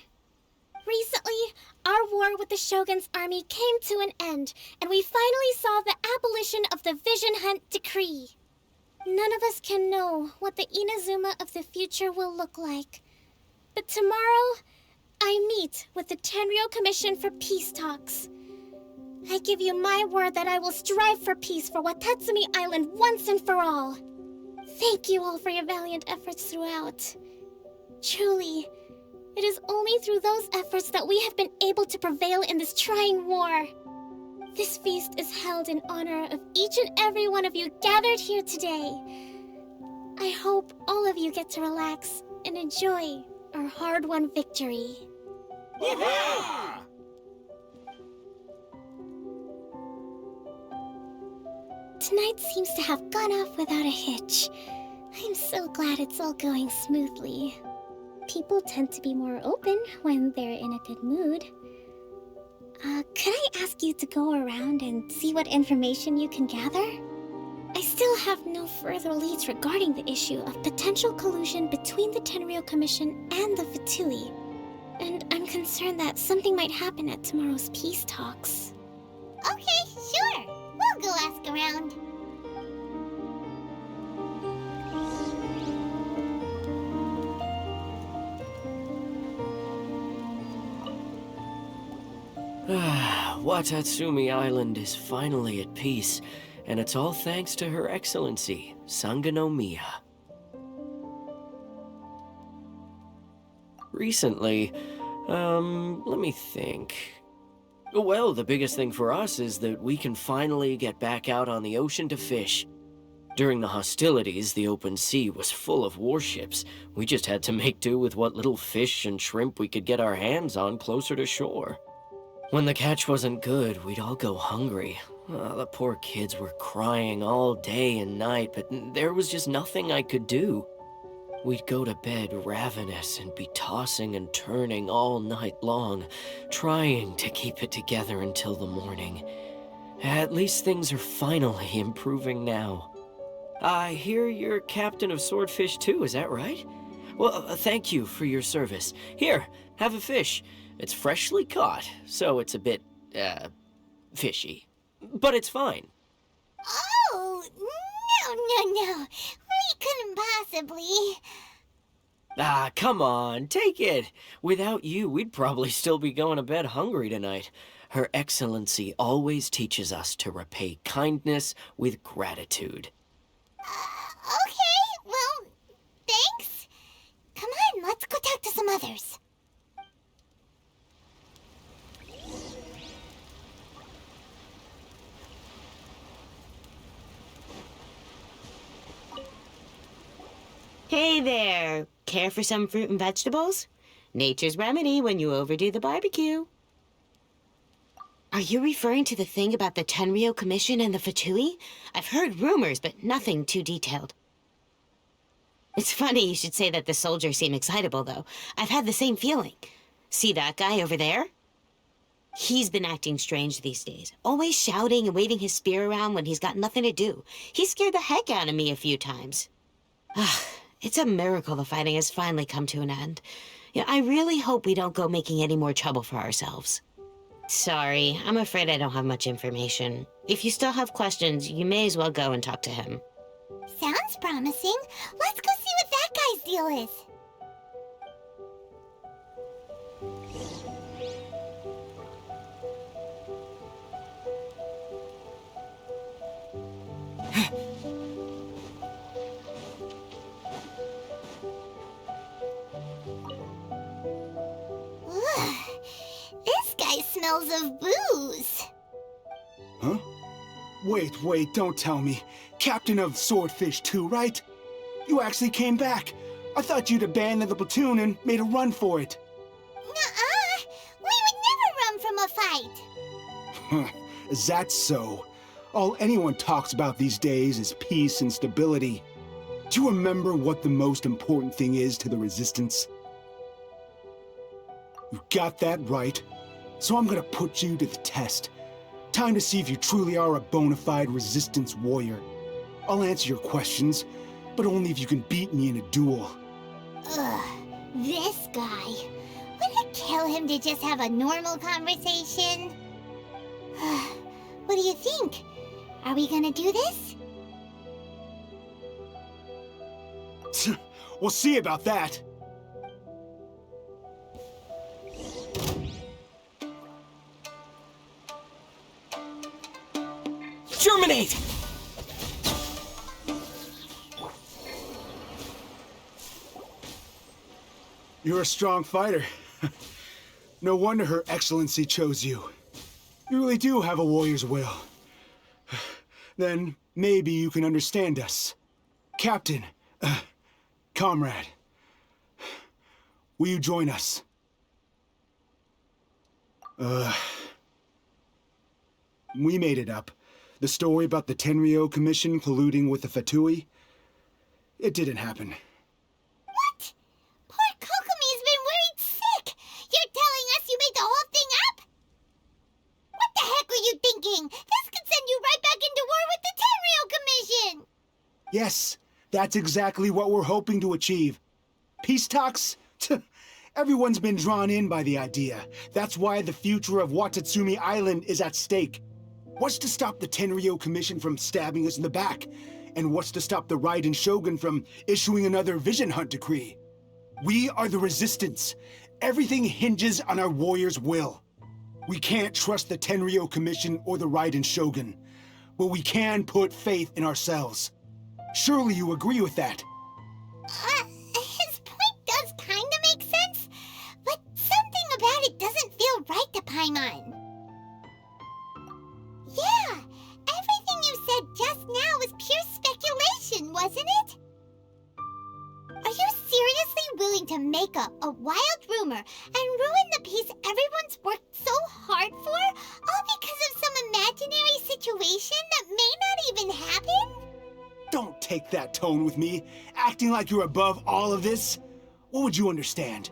Recently, our war with the Shogun's army came to an end, and we finally saw the abolition of the Vision Hunt Decree. None of us can know what the Inazuma of the future will look like. But tomorrow, I meet with the Tenryou Commission for peace talks. I give you my word that I will strive for peace for Watatsumi Island once and for all. Thank you all for your valiant efforts throughout. Truly, it is only through those efforts that we have been able to prevail in this trying war. This feast is held in honor of each and every one of you gathered here today. I hope all of you get to relax and enjoy our hard-won victory. Yeah! Tonight seems to have gone off without a hitch. I'm so glad it's all going smoothly. People tend to be more open when they're in a good mood. Could I ask you to go around and see what information you can gather? I still have no further leads regarding the issue of potential collusion between the Tenryou Commission and the Fatui. And I'm concerned that something might happen at tomorrow's peace talks. Okay, sure. We'll go ask around. Watatsumi Island is finally at peace, and it's all thanks to Her Excellency, Sangonomiya. Recently, let me think. Well, the biggest thing for us is that we can finally get back out on the ocean to fish. During the hostilities, the open sea was full of warships. We just had to make do with what little fish and shrimp we could get our hands on closer to shore. When the catch wasn't good, we'd all go hungry. The poor kids were crying all day and night, but there was just nothing I could do. We'd go to bed ravenous and be tossing and turning all night long, trying to keep it together until the morning. At least things are finally improving now. I hear you're captain of Swordfish too, is that right? Well, thank you for your service. Here, have a fish. It's freshly caught, so it's a bit, fishy. But it's fine. Oh, no. We couldn't possibly. Ah, come on, take it. Without you, we'd probably still be going to bed hungry tonight. Her Excellency always teaches us to repay kindness with gratitude. Okay, well, thanks. Come on, let's go talk to some others. Hey there! Care for some fruit and vegetables? Nature's remedy when you overdo the barbecue. Are you referring to the thing about the Tenryou Commission and the Fatui? I've heard rumors, but nothing too detailed. It's funny you should say that the soldiers seem excitable, though. I've had the same feeling. See that guy over there? He's been acting strange these days, always shouting and waving his spear around when he's got nothing to do. He scared the heck out of me a few times. It's a miracle the fighting has finally come to an end. Yeah, I really hope we don't go making any more trouble for ourselves. Sorry, I'm afraid I don't have much information. If you still have questions, you may as well go and talk to him. Sounds promising. Let's go see what that guy's deal is. Ugh, this guy smells of booze. Huh? Wait, don't tell me. Captain of Swordfish 2, right? You actually came back. I thought you'd abandoned the platoon and made a run for it. Nuh-uh. We would never run from a fight. Is that so? All anyone talks about these days is peace and stability. Do you remember what the most important thing is to the Resistance? You got that right. So I'm gonna put you to the test. Time to see if you truly are a bona fide Resistance warrior. I'll answer your questions, but only if you can beat me in a duel. Ugh, this guy. Would it kill him to just have a normal conversation? What do you think? Are we gonna do this? We'll see about that. Germinate! You're a strong fighter. No wonder Her Excellency chose you. You really do have a warrior's will. Then maybe you can understand us. Captain, comrade, will you join us? We made it up. The story about the Tenryo Commission colluding with the Fatui, it didn't happen. What? Poor Kokomi's been worried sick. You're telling us you made the whole thing up? What the heck were you thinking? This could send you right back into war with the Tenryo Commission. Yes, that's exactly what we're hoping to achieve. Peace talks? Everyone's been drawn in by the idea. That's why the future of Watatsumi Island is at stake. What's to stop the Tenryo Commission from stabbing us in the back? And what's to stop the Raiden Shogun from issuing another Vision Hunt decree? We are the Resistance. Everything hinges on our warrior's will. We can't trust the Tenryo Commission or the Raiden Shogun, but we can put faith in ourselves. Surely you agree with that? His point does kind of make sense, but something about it doesn't feel right to Paimon. Yeah, everything you said just now was pure speculation, wasn't it? Are you seriously willing to make up a wild rumor and ruin the peace everyone's worked so hard for, all because of some imaginary situation that may not even happen? Don't take that tone with me, acting like you're above all of this. What would you understand?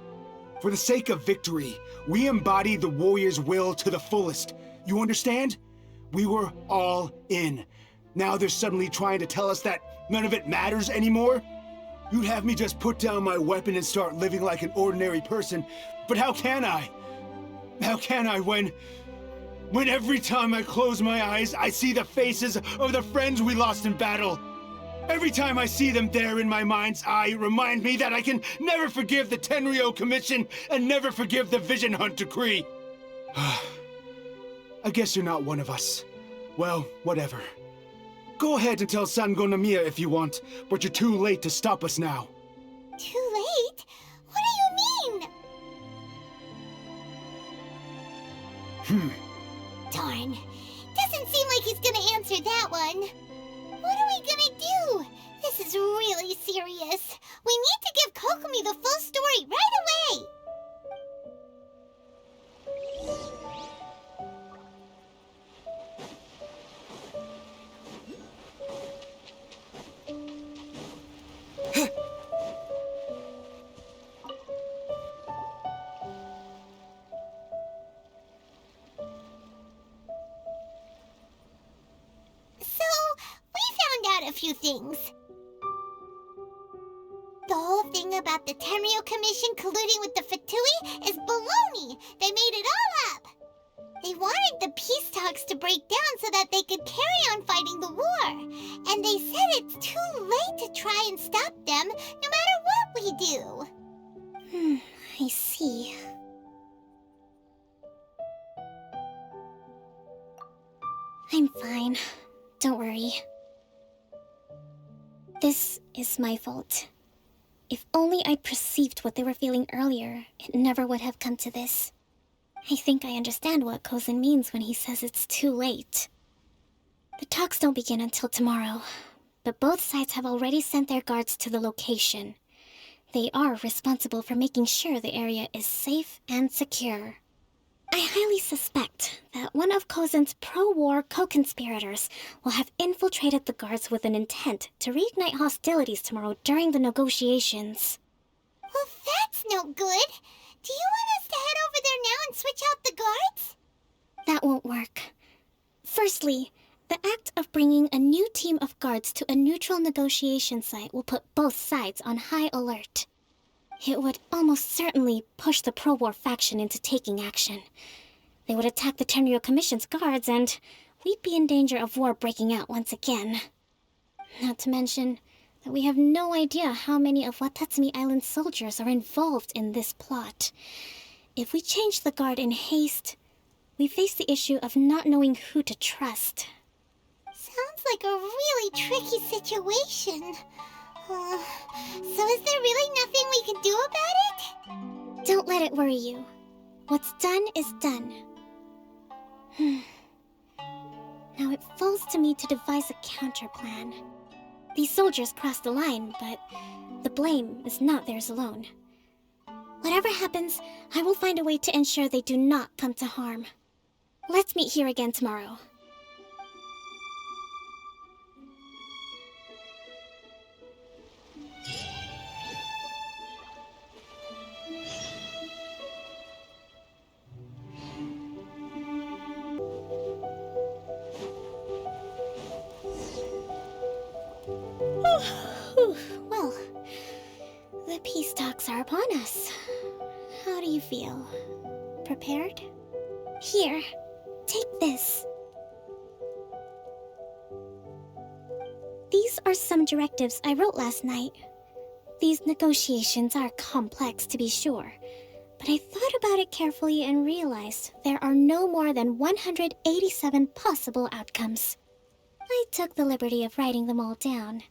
For the sake of victory, we embody the warrior's will to the fullest. You understand? We were all in. Now they're suddenly trying to tell us that none of it matters anymore? You'd have me just put down my weapon and start living like an ordinary person, but how can I? How can I when every time I close my eyes, I see the faces of the friends we lost in battle? Every time I see them there in my mind's eye, it reminds me that I can never forgive the Tenryo Commission and never forgive the Vision Hunt decree. I guess you're not one of us. Well, whatever. Go ahead and tell Sango Namiya if you want, but you're too late to stop us now. Too late? What do you mean? Darn. Doesn't seem like he's gonna answer that one. What are we gonna do? This is really serious. We need to give Kokomi the full story right away. few things. The whole thing about the Tenryo Commission colluding with the Fatui is baloney. They made it all up. They wanted the peace talks to break down so that they could carry on fighting the war. And they said it's too late to try and stop them, no matter what we do. I see. I'm fine. Don't worry. This is my fault. If only I'd perceived what they were feeling earlier, it never would have come to this. I think I understand what Kozin means when he says it's too late. The talks don't begin until tomorrow, but both sides have already sent their guards to the location. They are responsible for making sure the area is safe and secure. I highly suspect that one of Kozin's pro-war co-conspirators will have infiltrated the guards with an intent to reignite hostilities tomorrow during the negotiations. Well, that's no good. Do you want us to head over there now and switch out the guards? That won't work. Firstly, the act of bringing a new team of guards to a neutral negotiation site will put both sides on high alert. It would almost certainly push the pro-war faction into taking action. They would attack the Tenryo Commission's guards, and we'd be in danger of war breaking out once again. Not to mention that we have no idea how many of Watatsumi Island's soldiers are involved in this plot. If we change the guard in haste, we face the issue of not knowing who to trust. Sounds like a really tricky situation. So is there really nothing we can do about it? Don't let it worry you. What's done is done. Now it falls to me to devise a counter-plan. These soldiers crossed the line, but the blame is not theirs alone. Whatever happens, I will find a way to ensure they do not come to harm. Let's meet here again tomorrow. Well, the peace talks are upon us. How do you feel? Prepared? Here, take this. These are some directives I wrote last night. These negotiations are complex, to be sure, but I thought about it carefully and realized there are no more than 187 possible outcomes. I took the liberty of writing them all down.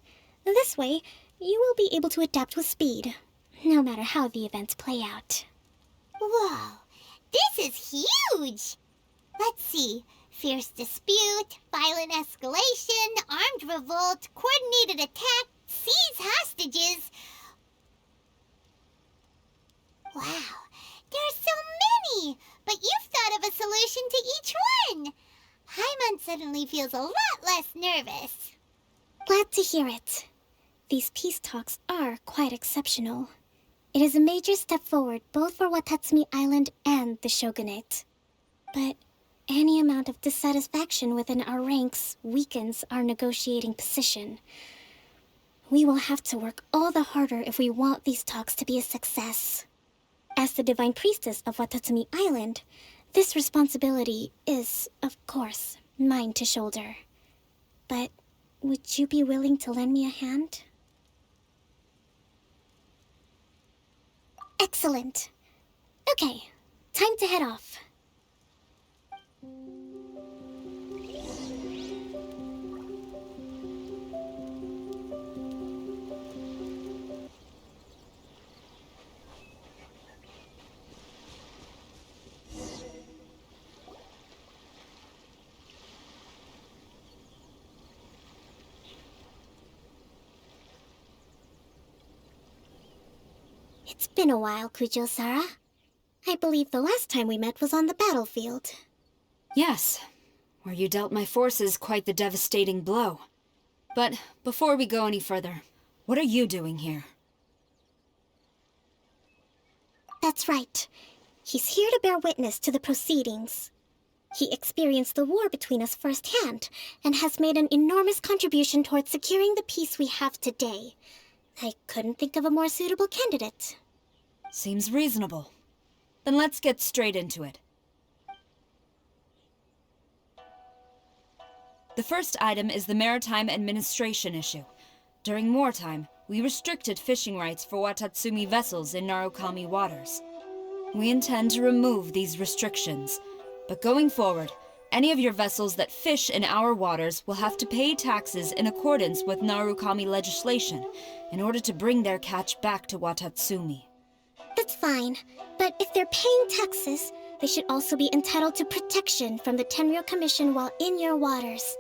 This way, you will be able to adapt with speed, no matter how the events play out. Whoa, this is huge! Let's see. Fierce dispute, violent escalation, armed revolt, coordinated attack, seize hostages. Wow, there are so many! But you've thought of a solution to each one! Paimon suddenly feels a lot less nervous. Glad to hear it. These peace talks are quite exceptional. It is a major step forward both for Watatsumi Island and the Shogunate. But any amount of dissatisfaction within our ranks weakens our negotiating position. We will have to work all the harder if we want these talks to be a success. As the Divine Priestess of Watatsumi Island, this responsibility is, of course, mine to shoulder. But would you be willing to lend me a hand? Excellent. Okay, time to head off. It's been a while, Kujo-Sara. I believe the last time we met was on the battlefield. Yes, where you dealt my forces quite the devastating blow. But before we go any further, what are you doing here? That's right. He's here to bear witness to the proceedings. He experienced the war between us firsthand, and has made an enormous contribution towards securing the peace we have today. I couldn't think of a more suitable candidate. Seems reasonable. Then let's get straight into it. The first item is the maritime administration issue. During wartime, we restricted fishing rights for Watatsumi vessels in Narukami waters. We intend to remove these restrictions, but going forward, any of your vessels that fish in our waters will have to pay taxes in accordance with Narukami legislation in order to bring their catch back to Watatsumi. That's fine, but if they're paying taxes, they should also be entitled to protection from the Tenryou Commission while in your waters.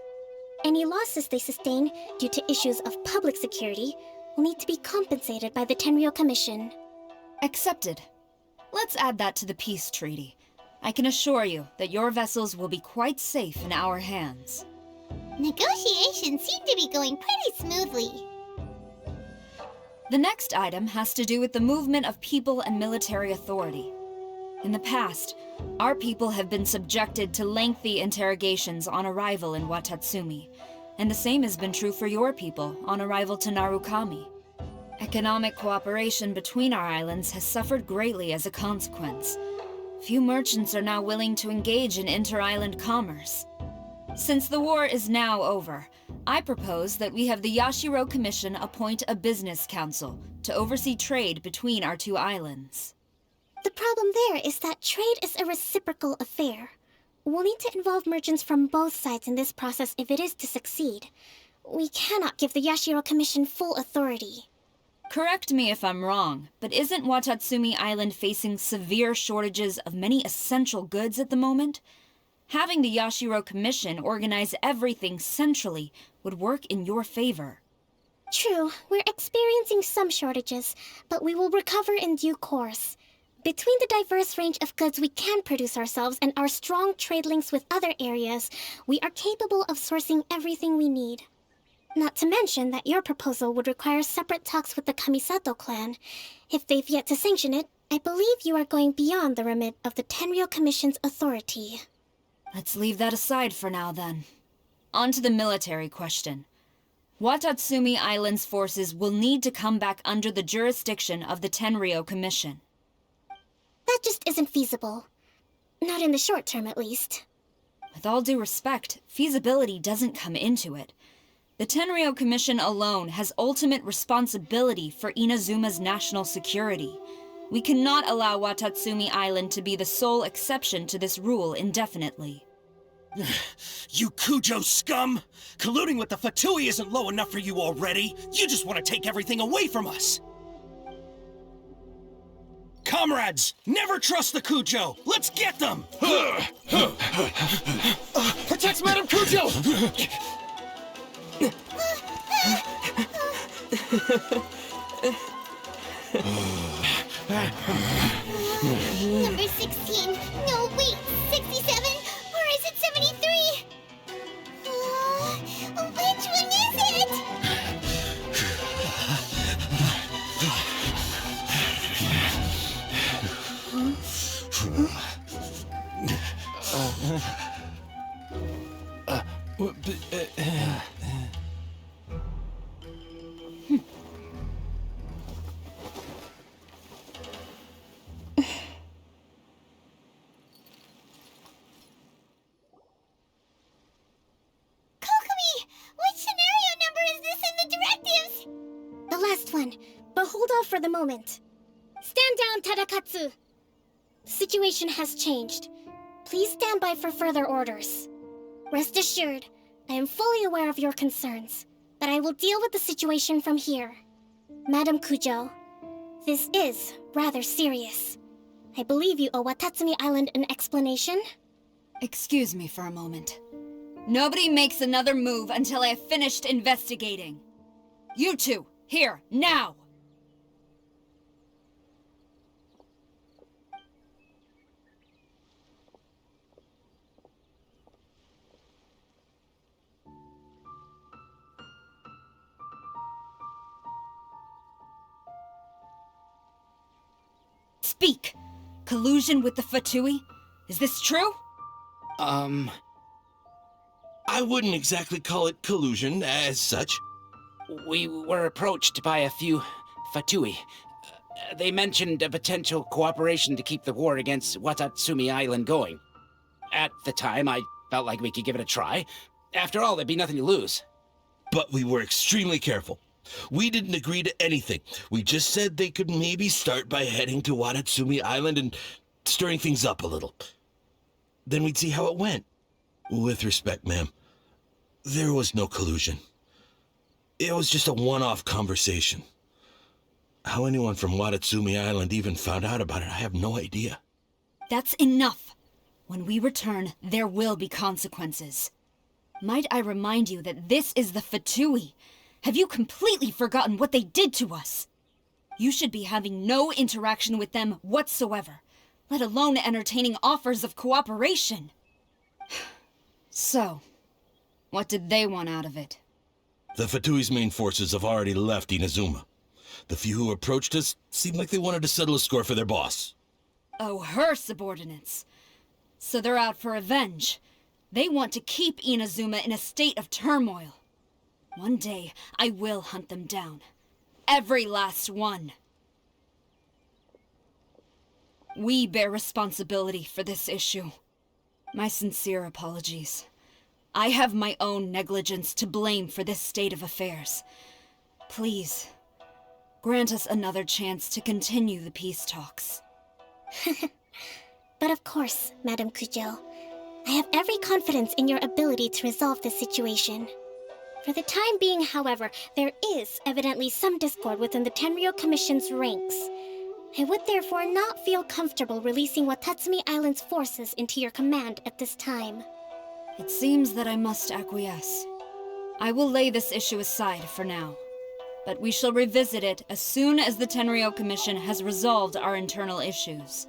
Any losses they sustain due to issues of public security will need to be compensated by the Tenryou Commission. Accepted. Let's add that to the peace treaty. I can assure you that your vessels will be quite safe in our hands. Negotiations seem to be going pretty smoothly. The next item has to do with the movement of people and military authority. In the past, our people have been subjected to lengthy interrogations on arrival in Watatsumi, and the same has been true for your people on arrival to Narukami. Economic cooperation between our islands has suffered greatly as a consequence. Few merchants are now willing to engage in inter-island commerce. Since the war is now over, I propose that we have the Yashiro Commission appoint a business council to oversee trade between our two islands. The problem there is that trade is a reciprocal affair. We'll need to involve merchants from both sides in this process if it is to succeed. We cannot give the Yashiro Commission full authority. Correct me if I'm wrong, but isn't Watatsumi Island facing severe shortages of many essential goods at the moment? Having the Yashiro Commission organize everything centrally would work in your favor. True, we're experiencing some shortages, but we will recover in due course. Between the diverse range of goods we can produce ourselves and our strong trade links with other areas, we are capable of sourcing everything we need. Not to mention that your proposal would require separate talks with the Kamisato clan. If they've yet to sanction it, I believe you are going beyond the remit of the Tenryou Commission's authority. Let's leave that aside for now, then. On to the military question. Watatsumi Island's forces will need to come back under the jurisdiction of the Tenryou Commission. That just isn't feasible. Not in the short term, at least. With all due respect, feasibility doesn't come into it. The Tenryou Commission alone has ultimate responsibility for Inazuma's national security. We cannot allow Watatsumi Island to be the sole exception to this rule indefinitely. You Kujo scum! Colluding with the Fatui isn't low enough for you already! You just want to take everything away from us! Comrades, never trust the Kujo! Let's get them! Protect Madame Kujo! Number 16. No, wait. 67? Or is it 73? Which one is it? But hold off for the moment. Stand down, Tadakatsu! The situation has changed. Please stand by for further orders. Rest assured, I am fully aware of your concerns, but I will deal with the situation from here. Madam Kujo, this is rather serious. I believe you owe Watatsumi Island an explanation? Excuse me for a moment. Nobody makes another move until I have finished investigating. You two, here, now! Speak! Collusion with the Fatui? Is this true? I wouldn't exactly call it collusion as such. We were approached by a few Fatui. They mentioned a potential cooperation to keep the war against Watatsumi Island going. At the time, I felt like we could give it a try. After all, there'd be nothing to lose. But we were extremely careful. We didn't agree to anything. We just said they could maybe start by heading to Watatsumi Island and stirring things up a little. Then we'd see how it went. With respect, ma'am, there was no collusion. It was just a one-off conversation. How anyone from Watatsumi Island even found out about it, I have no idea. That's enough. When we return, there will be consequences. Might I remind you that this is the Fatui? Have you completely forgotten what they did to us? You should be having no interaction with them whatsoever, let alone entertaining offers of cooperation. So, what did they want out of it? The Fatui's main forces have already left Inazuma. The few who approached us seemed like they wanted to settle a score for their boss. Oh, her subordinates. So they're out for revenge. They want to keep Inazuma in a state of turmoil. One day, I will hunt them down. Every last one. We bear responsibility for this issue. My sincere apologies. I have my own negligence to blame for this state of affairs. Please, grant us another chance to continue the peace talks. But of course, Madame Kujo. I have every confidence in your ability to resolve this situation. For the time being, however, there is evidently some discord within the Tenryou Commission's ranks. I would therefore not feel comfortable releasing Watatsumi Island's forces into your command at this time. It seems that I must acquiesce. I will lay this issue aside for now, but we shall revisit it as soon as the Tenryou Commission has resolved our internal issues.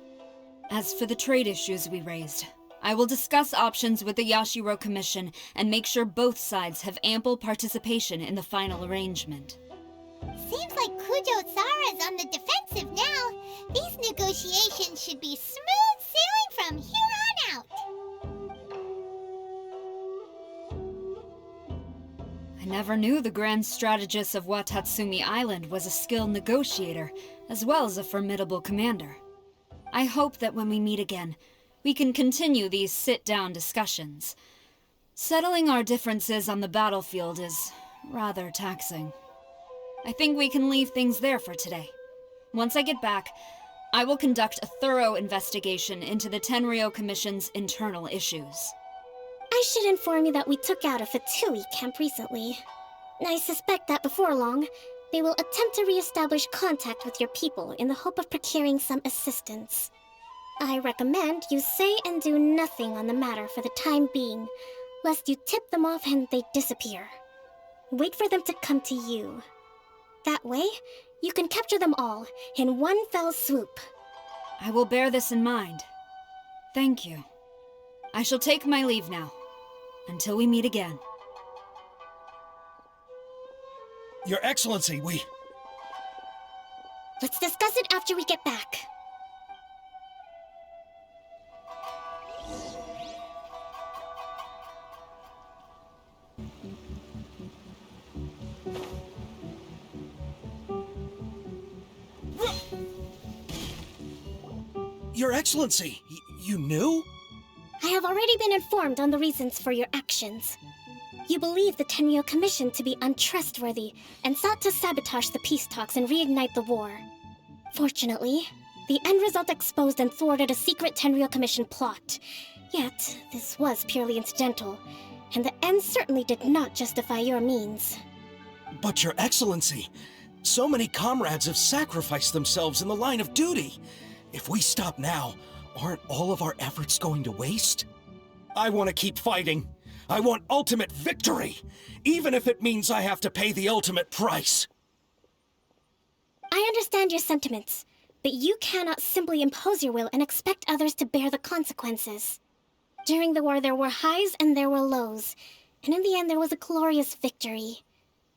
As for the trade issues we raised, I will discuss options with the Yashiro Commission and make sure both sides have ample participation in the final arrangement. Seems like Kujo-sara's on the defensive now. These negotiations should be smooth sailing from here on out. I never knew the grand strategist of Watatsumi Island was a skilled negotiator, as well as a formidable commander. I hope that when we meet again, we can continue these sit-down discussions. Settling our differences on the battlefield is rather taxing. I think we can leave things there for today. Once I get back, I will conduct a thorough investigation into the Tenryou Commission's internal issues. I should inform you that we took out a Fatui camp recently. I suspect that before long, they will attempt to re-establish contact with your people in the hope of procuring some assistance. I recommend you say and do nothing on the matter for the time being, lest you tip them off and they disappear. Wait for them to come to you. That way, you can capture them all in one fell swoop. I will bear this in mind. Thank you. I shall take my leave now. Until we meet again. Your Excellency, Let's discuss it after we get back. Your Excellency, you knew? I have already been informed on the reasons for your actions. You believe the Tenryou Commission to be untrustworthy and sought to sabotage the peace talks and reignite the war. Fortunately, the end result exposed and thwarted a secret Tenryou Commission plot. Yet, this was purely incidental, and the end certainly did not justify your means. But Your Excellency, so many comrades have sacrificed themselves in the line of duty. If we stop now, aren't all of our efforts going to waste? I want to keep fighting. I want ultimate victory, even if it means I have to pay the ultimate price. I understand your sentiments, but you cannot simply impose your will and expect others to bear the consequences. During the war, there were highs and there were lows, and in the end, there was a glorious victory.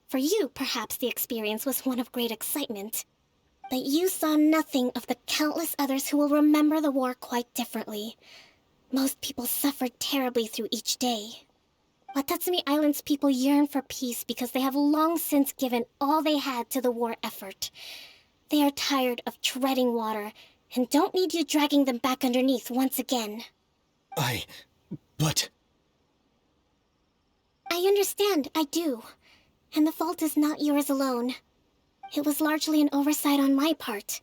For you, perhaps the experience was one of great excitement. But you saw nothing of the countless others who will remember the war quite differently. Most people suffered terribly through each day. Watatsumi Island's people yearn for peace because they have long since given all they had to the war effort. They are tired of treading water and don't need you dragging them back underneath once again. But... I understand, I do. And the fault is not yours alone. It was largely an oversight on my part.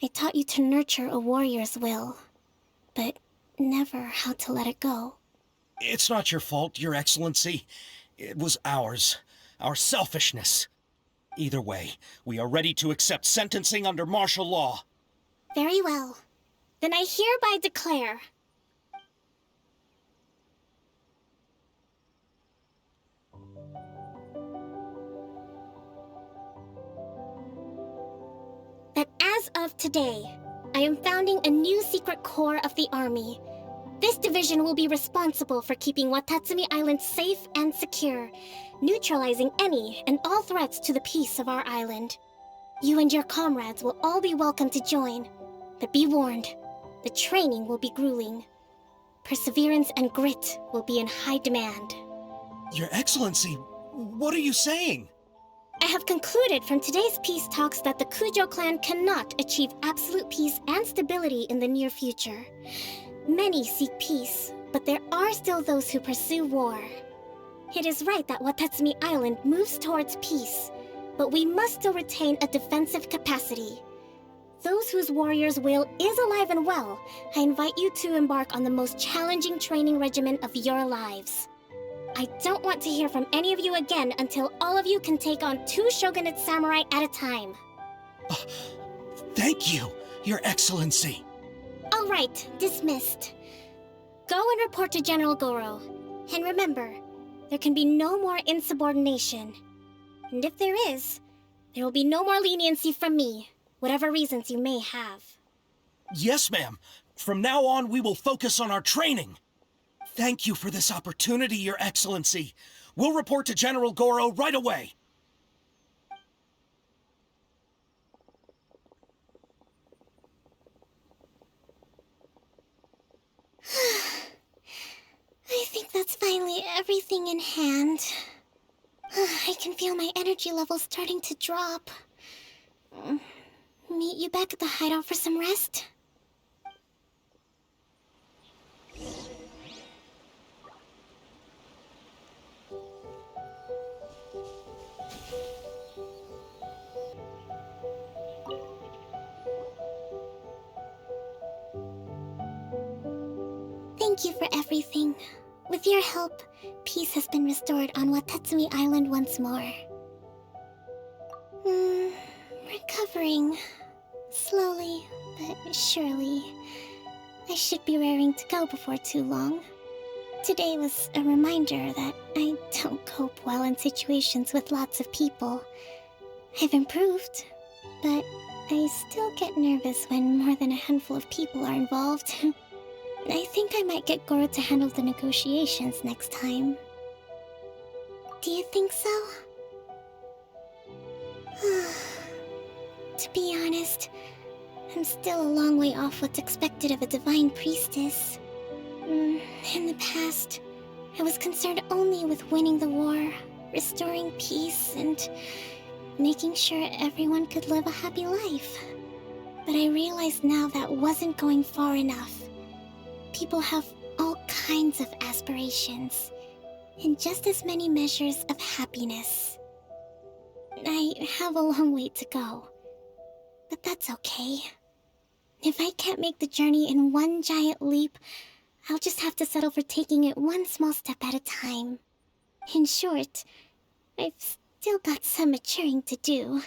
I taught you to nurture a warrior's will, but never how to let it go. It's not your fault, Your Excellency. It was ours. Our selfishness. Either way, we are ready to accept sentencing under martial law. Very well. Then I hereby declare... that as of today, I am founding a new secret corps of the army. This division will be responsible for keeping Watatsumi Island safe and secure, neutralizing any and all threats to the peace of our island. You and your comrades will all be welcome to join, but be warned, the training will be grueling. Perseverance and grit will be in high demand. Your Excellency, what are you saying? I have concluded from today's peace talks that the Kujo clan cannot achieve absolute peace and stability in the near future. Many seek peace, but there are still those who pursue war. It is right that Watatsumi Island moves towards peace, but we must still retain a defensive capacity. Those whose warrior's will is alive and well, I invite you to embark on the most challenging training regimen of your lives. I don't want to hear from any of you again until all of you can take on 2 shogunate samurai at a time. Thank you, Your Excellency. All right, dismissed. Go and report to General Goro. And remember, there can be no more insubordination. And if there is, there will be no more leniency from me, whatever reasons you may have. Yes, ma'am. From now on, we will focus on our training. Thank you for this opportunity, Your Excellency. We'll report to General Goro right away. I think that's finally everything in hand. I can feel my energy levels starting to drop. Meet you back at the hideout for some rest? Thank you for everything. With your help, peace has been restored on Watatsumi Island once more. Recovering. Slowly, but surely. I should be raring to go before too long. Today was a reminder that I don't cope well in situations with lots of people. I've improved, but I still get nervous when more than a handful of people are involved. I think I might get Goro to handle the negotiations next time. Do you think so? To be honest, I'm still a long way off what's expected of a divine priestess. In the past, I was concerned only with winning the war, restoring peace, and making sure everyone could live a happy life. But I realize now that wasn't going far enough. People have all kinds of aspirations, and just as many measures of happiness. I have a long way to go, but that's okay. If I can't make the journey in one giant leap, I'll just have to settle for taking it one small step at a time. In short, I've still got some maturing to do.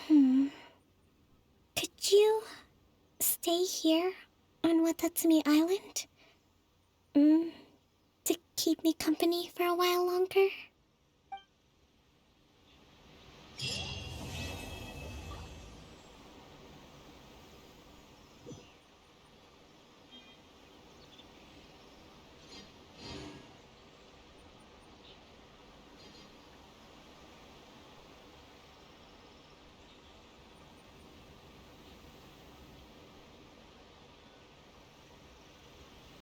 Could you stay here on Watatsumi Island? To keep me company for a while longer?